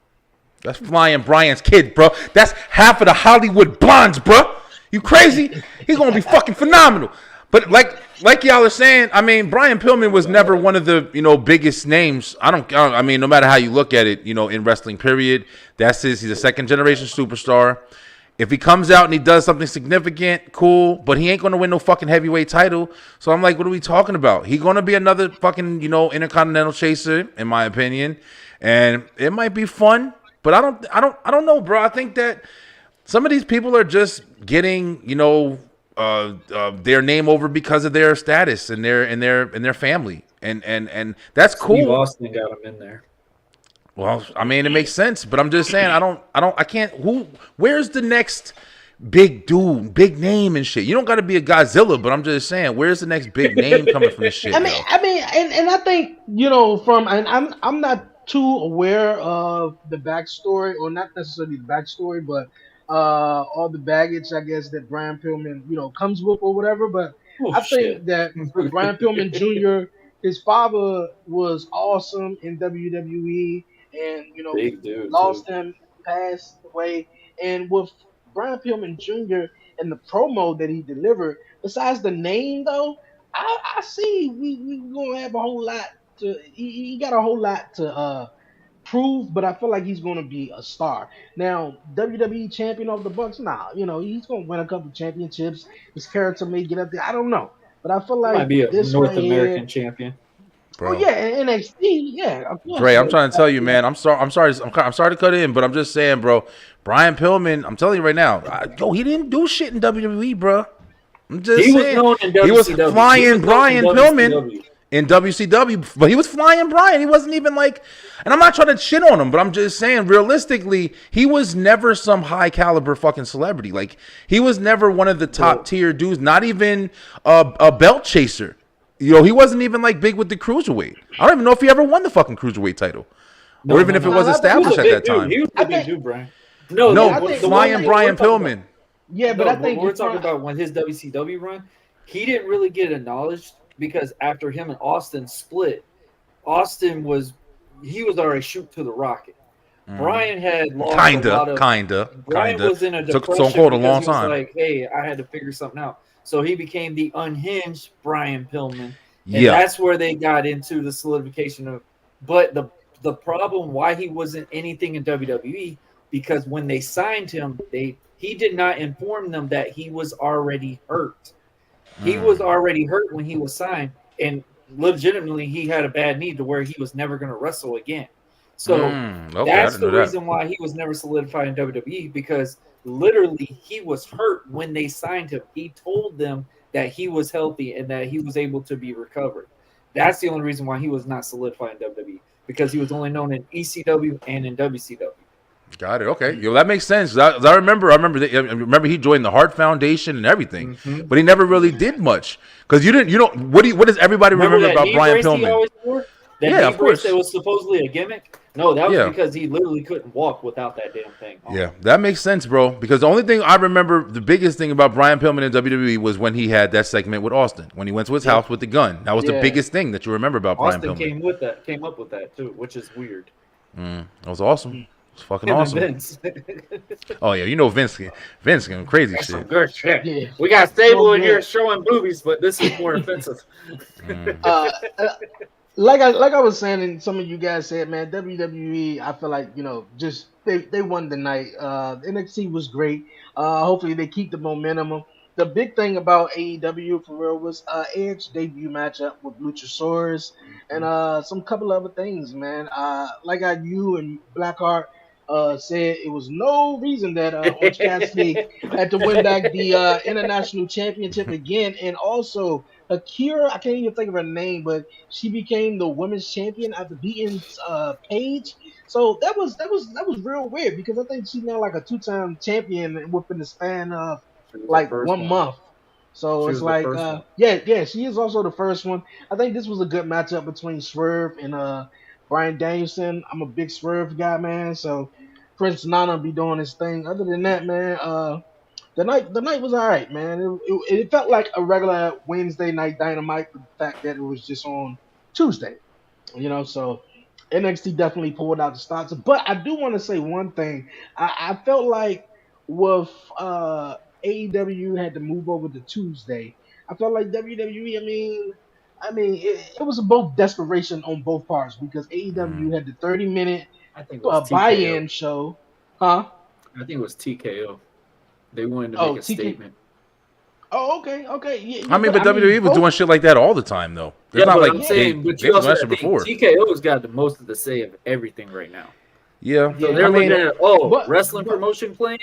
That's Flying Brian's kid, bro. That's half of the Hollywood blondes, bro. You crazy? He's gonna be fucking phenomenal. But like y'all are saying, I mean, Brian Pillman was never one of the biggest names. I mean, no matter how you look at it, in wrestling, period. He's a second generation superstar. If he comes out and he does something significant, cool, but he ain't going to win no fucking heavyweight title. So I'm like, what are we talking about? He's going to be another fucking, intercontinental chaser, in my opinion. And it might be fun, but I don't know, bro. I think that some of these people are just getting, their name over because of their status and their family. And that's cool. Steve Austin got him in there. Well, I mean, it makes sense, but I'm just saying, where's the next big dude, big name and shit? You don't got to be a Godzilla, but I'm just saying, where's the next big name coming from this shit? And I think, I'm not too aware of the backstory, or not necessarily the backstory, but all the baggage, I guess, that Brian Pillman, comes with or whatever. But I think that Brian Pillman Jr., his father was awesome in WWE. And lost him, passed away. And with Brian Pillman Jr. and the promo that he delivered, besides the name though, I see we gonna have a whole lot to. He got a whole lot to prove, but I feel like he's gonna be a star. Now, WWE champion of the Bucks, nah, he's gonna win a couple championships. His character may get up there. I don't know, but I feel He might like be a this North right here. American champion. Oh bro. yeah, and NXT, yeah, of course. Dre, I'm trying to tell you, man. I'm sorry to cut in, but I'm just saying, bro. Brian Pillman, I'm telling you right now, he didn't do shit in WWE, bro. I'm just He was saying. known in WCW. He was flying Brian Pillman WCW. in WCW, but he was flying Brian. He wasn't even like, and I'm not trying to shit on him, but I'm just saying, realistically, he was never some high caliber fucking celebrity. Like, he was never one of the top tier dudes, not even a belt chaser. He wasn't even like big with the cruiserweight. I don't even know if he ever won the fucking cruiserweight title, or even if it was established at that time. He was a big dude, Brian. Flying Brian Pillman. Yeah, but I think we're talking about when his WCW run, he didn't really get acknowledged because after him and Austin split, Austin was already shoot to the rocket. Brian had lost Brian was in a depression Stone Cold a long because time. He was like, hey, I had to figure something out. So he became the unhinged Brian Pillman. And that's where they got into the solidification of. But the problem why he wasn't anything in WWE, because when they signed him, he did not inform them that he was already hurt. He was already hurt when he was signed, and legitimately he had a bad knee to where he was never going to wrestle again. So that's the reason why he was never solidified in WWE, because literally he was hurt when they signed him. He told them that he was healthy and that he was able to be recovered. That's the only reason why he was not solidified in WWE, because he was only known in ECW and in WCW. Got it. Okay, that makes sense. I remember he joined the Hart Foundation and everything, but he never really did much because you don't. What does everybody remember about Brian Pillman? Of course. It was supposedly a gimmick. No, that was because he literally couldn't walk without that damn thing. Yeah, that makes sense, bro. Because the only thing I remember, the biggest thing about Brian Pillman in WWE was when he had that segment with Austin, when he went to his house with the gun. That was the biggest thing that you remember about Brian Pillman. Austin came up with that too, which is weird. That was awesome. It's fucking awesome. Oh yeah, Vince going crazy shit. Some good shit. Yeah. We got Stable in here showing boobies, but this is more offensive. Like I was saying, and some of you guys said, man, WWE, I feel like, just they won the night. NXT was great. Hopefully they keep the momentum. The big thing about AEW for real was Edge debut matchup with Luchasaurus and some couple other things, man. Like you and Blackheart said, it was no reason that Orange Cassidy had to win back the international championship again, and also Akira, I can't even think of her name, but she became the women's champion after beating Paige. So that was real weird, because I think she's now like a 2-time champion within the span of like 1 month. So it's like she is also the first one. I think this was a good matchup between Swerve and Bryan Danielson. I'm a big Swerve guy, man. So Prince Nana be doing his thing. Other than that, man, the night was all right, man. It felt like a regular Wednesday night Dynamite, for the fact that it was just on Tuesday. So NXT definitely pulled out the stops. But I do want to say one thing. I felt like with AEW had to move over to Tuesday, I felt like WWE, it was both desperation on both parts, because AEW had the 30-minute buy-in show. Huh? I think it was TKO. They wanted to make a statement. Oh, okay. Yeah, but WWE was doing shit like that all the time, though. It's not like they also done before. TKO's got the most of the say of everything right now. Yeah. So they're looking at wrestling promotion plan.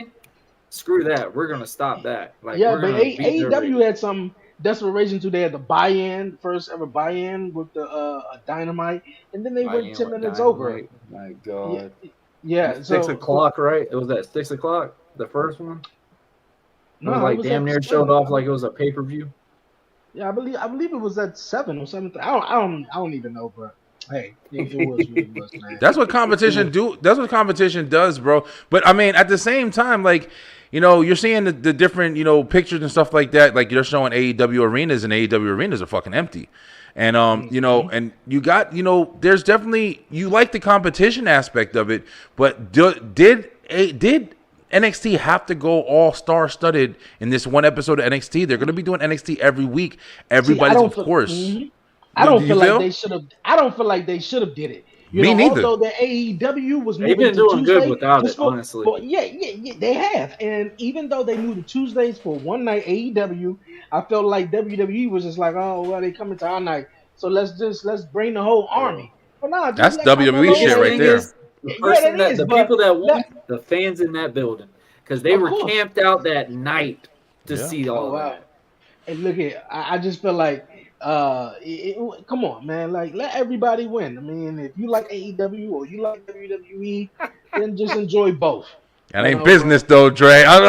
Screw that. We're gonna stop that. But AEW had some desperation too. They had the buy-in, first ever buy-in with the Dynamite, and then they went 10 minutes over. My God. Yeah. 6 o'clock, right? It was at 6 o'clock. The first one. It was like damn near showed off like it was a pay-per-view. Yeah, I believe it was at 7 or 7. I don't even know, bro. Hey, it was what it was, man. That's what competition do. That's what competition does, bro. But at the same time, like, you're seeing the different, pictures and stuff like that. Like, you're showing AEW arenas, and AEW arenas are fucking empty. And and you got, there's definitely, you like the competition aspect of it, but did NXT have to go all star studded in this one episode of NXT? They're going to be doing NXT every week. Everybody's, of course. I don't feel like they should have. I don't feel like they should have did it, Me neither. Although the AEW was They've moving been to doing Tuesday, good without just it, honestly. yeah, they have. And even though they moved to Tuesdays for one night AEW, I felt like WWE was just like, oh well, they coming to our night, so let's bring the whole army. But nah, just That's let WWE Biggest shit Carmelo. right thing there. is the Yeah, that person that is. the But people that won, the fans in that building, because they of were course. camped out that night to Yeah. see Oh all wow. that. And look here, I just feel like come on, man, like let everybody win. I mean, if you like AEW or you like WWE, then just enjoy both. That ain't business though, Dre. I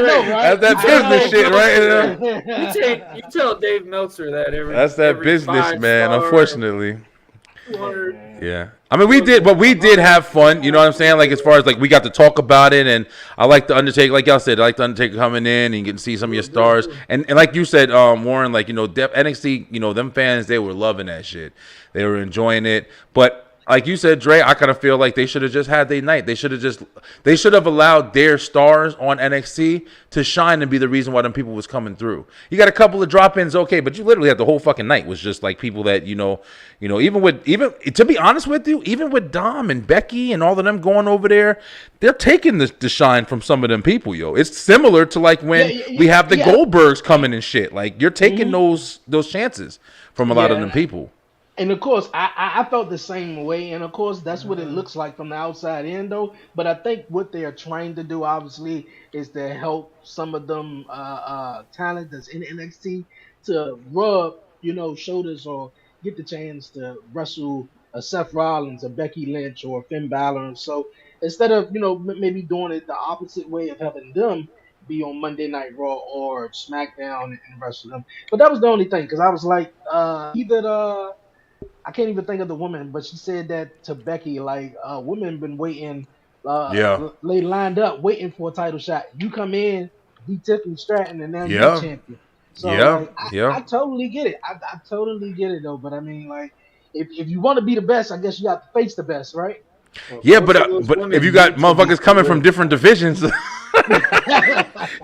know, right? That's that business shit, You tell Dave Meltzer that That's that every business, 5 man. star, Unfortunately. 200. Yeah. I mean, we did have fun. You know what I'm saying? Like, as far as, like, we got to talk about it, and I like the Undertaker. Like y'all said, I like the Undertaker coming in and you can see some of your stars. And like you said, Warren, like, NXT, them fans, they were loving that shit. They were enjoying it. But like you said, Dre, I kind of feel like they should have just had their night. They should have allowed their stars on NXT to shine and be the reason why them people was coming through. You got a couple of drop-ins, okay, but you literally had the whole fucking night was just like people that, even to be honest with you, even with Dom and Becky and all of them going over there, they're taking the shine from some of them people, yo. It's similar to like when we have the Goldbergs coming and shit. Like, you're taking those chances from a lot of them people. And of course, I felt the same way. And of course, that's what it looks like from the outside in, though. But I think what they're trying to do, obviously, is to help some of them talent that's in NXT to rub, shoulders or get the chance to wrestle a Seth Rollins, a Becky Lynch, or Finn Balor. So instead of, maybe doing it the opposite way of having them be on Monday Night Raw or SmackDown and wrestle them. But that was the only thing, because I was like, I can't even think of the woman, but she said that to Becky, like, women been waiting, they lined up waiting for a title shot. You come in, beat Tiffany Stratton, and now you're champion. So I totally get it. I totally get it though. But I mean, like, if you want to be the best, I guess you have to face the best, right? Yeah, but if you got motherfuckers coming from different divisions. You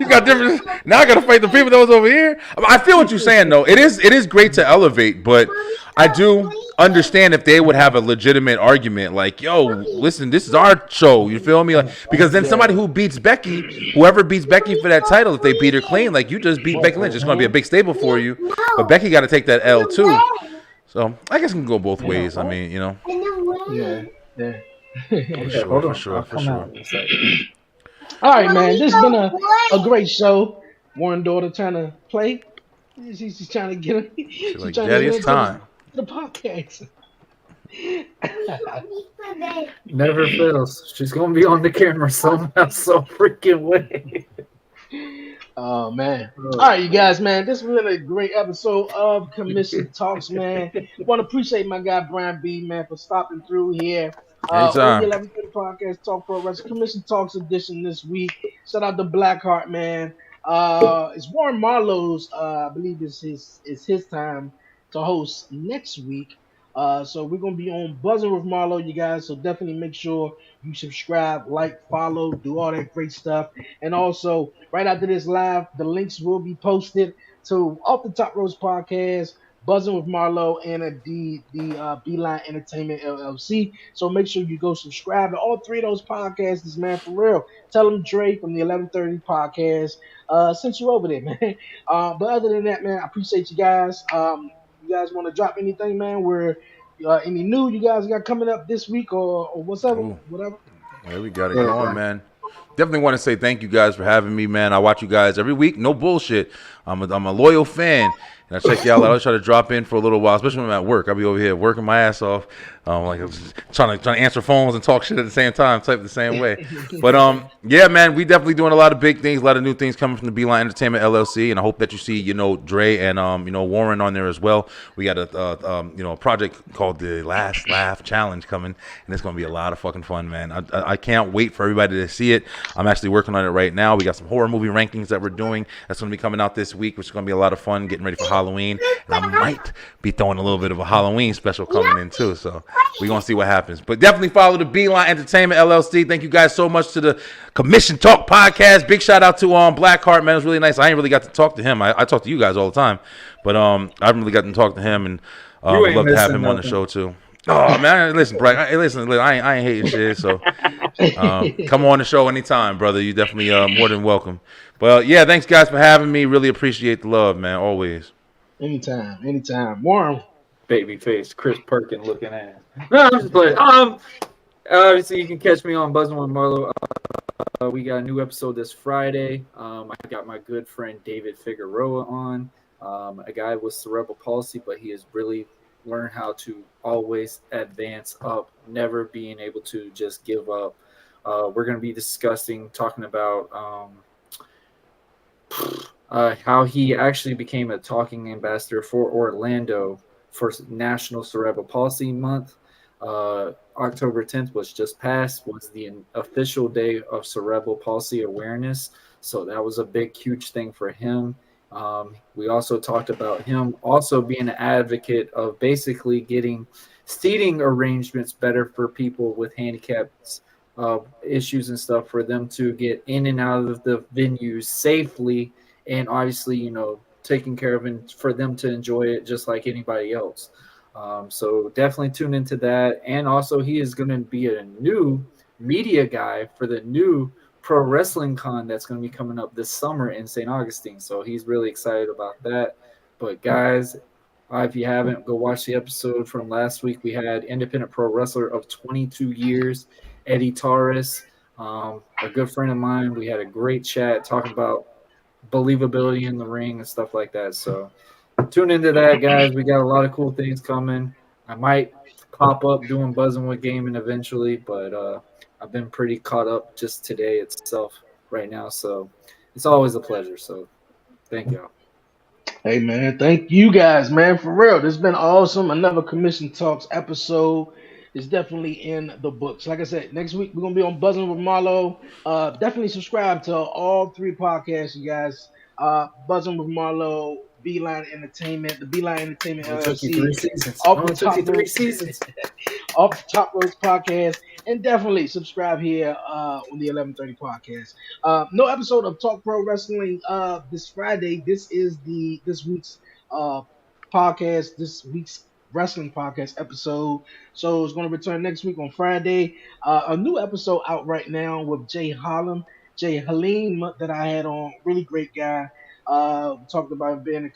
got different. Now I gotta fight the people that was over here. I feel what you're saying though. It is great to elevate, but I do understand if they would have a legitimate argument, like, yo, listen, this is our show. You feel me? Like, because then somebody who beats Becky, whoever beats Becky for that title, if they beat her clean, like, you just beat Becky Lynch, it's gonna be a big stable for you. But Becky got to take that L too. So I guess it can go both ways. I mean, Yeah. For sure. All right, man. This has been a great show. Warren daughter trying to play. She's trying to get him. She's like, trying Daddy, to it's time. The podcast. Never fails. She's gonna be on the camera somehow, some freaking way. Oh man! All right, you guys, man. This has been a great episode of Commission Talks, man. Want to appreciate my guy Brian B, man, for stopping through here. On the 1130 Podcast Talk Pro Wrestling Commission Talks edition this week. Shout out to Blackheart, man. It's Warren Marlowe's. I believe it's his time to host next week. So we're gonna be on Buzzing with Marlowe, you guys. So definitely make sure you subscribe, like, follow, do all that great stuff. And also, right after this live, the links will be posted to Off the Top Ropes Podcast, Buzzing with Marlowe, and the Beeline Entertainment LLC. So make sure you go subscribe to all three of those podcasts, man, for real. Tell them Dre from the 1130 Podcast sent you over there, man. But other than that, man, I appreciate you guys. You guys want to drop anything, man? Where any new you guys got coming up this week or whatever? Yeah, we got it going, man. Definitely want to say thank you guys for having me, man. I watch you guys every week. No bullshit. I'm a loyal fan. And I check y'all out. I try to drop in for a little while, especially when I'm at work. I'll be over here working my ass off. Like, I'm just trying to answer phones and talk shit at the same time, type the same way. But yeah, man, we definitely doing a lot of big things, a lot of new things coming from the Beeline Entertainment LLC, and I hope that you see, Dre and Warren on there as well. We got a project called the Last Laugh Challenge coming, and it's gonna be a lot of fucking fun, man. I can't wait for everybody to see it. I'm actually working on it right now. We got some horror movie rankings that we're doing. That's gonna be coming out this week, which is gonna be a lot of fun. Getting ready for Halloween, and I might be throwing a little bit of a Halloween special coming in too. So we're going to see what happens. But definitely follow the Beeline Entertainment LLC. Thank you guys so much to the Commission Talk Podcast. Big shout out to Blackheart, man. It was really nice. I ain't really got to talk to him. I talk to you guys all the time. But I haven't really got to talk to him. And I'd love to have him on the show too. Oh man, listen, Brian. Listen, I ain't hating shit. So, come on the show anytime, brother. You definitely more than welcome. But yeah, thanks guys for having me. Really appreciate the love, man. Always. Anytime. Warren. Babyface, Chris Perkin looking ass. No, I'm just playing. Obviously, you can catch me on Buzzing with Marlo. We got a new episode this Friday. I got my good friend David Figueroa on, a guy with cerebral palsy, but he has really learned how to always advance up, never being able to just give up. We're going to be talking about how he actually became a talking ambassador for Orlando for National Cerebral Palsy Month. October 10th was just passed, was the official day of cerebral palsy awareness. So that was a big, huge thing for him. We also talked about him also being an advocate of basically getting seating arrangements better for people with handicaps issues and stuff, for them to get in and out of the venues safely, and obviously, taking care of and for them to enjoy it just like anybody else. So definitely tune into that. And also, he is going to be a new media guy for the new Pro Wrestling Con that's going to be coming up this summer in St. Augustine. So he's really excited about that. But guys, if you haven't, go watch the episode from last week. We had independent pro wrestler of 22 years, Eddie Torres, a good friend of mine. We had a great chat talking about believability in the ring and stuff like that. So tune into that, guys. We got a lot of cool things coming. I might pop up doing Buzzing with Gaming eventually, but I've been pretty caught up just today itself right now. So it's always a pleasure. So thank y'all. Hey man, thank you guys, man. For real, this has been awesome. Another Commission Talks episode is definitely in the books. Like I said, next week we're gonna be on Buzzing with Marlo. Definitely subscribe to all three podcasts, you guys. Buzzing with Marlo, Beeline Entertainment, the Beeline Entertainment It took you LLC, 3 seasons. off the It took you top 3 ropes, seasons. off the top ropes podcast, and definitely subscribe here on the 11:30 podcast. No episode of Talk Pro Wrestling this Friday. This is this week's uh podcast, this week's wrestling podcast episode. So it's going to return next week on Friday. A new episode out right now with Jay Halim that I had on. Really great guy. We talked about him being a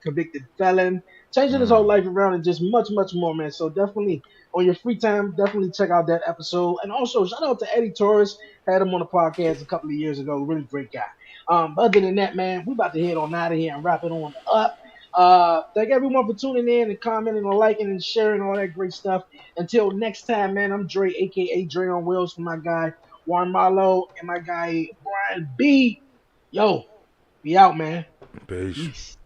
convicted felon, changing his whole life around, and just much more, man. So definitely on your free time, definitely check out that episode. And also shout out to Eddie Torres. Had him on the podcast a couple of years ago. Really great guy. Other than that, man, we about to head on out of here and wrap it on up. Thank everyone for tuning in and commenting and liking and sharing all that great stuff. Until next time, man, I'm Dre, aka Dre on Wheels, for my guy Warren Marlowe and my guy Brian B. Yo, be out, man. Peace. Peace.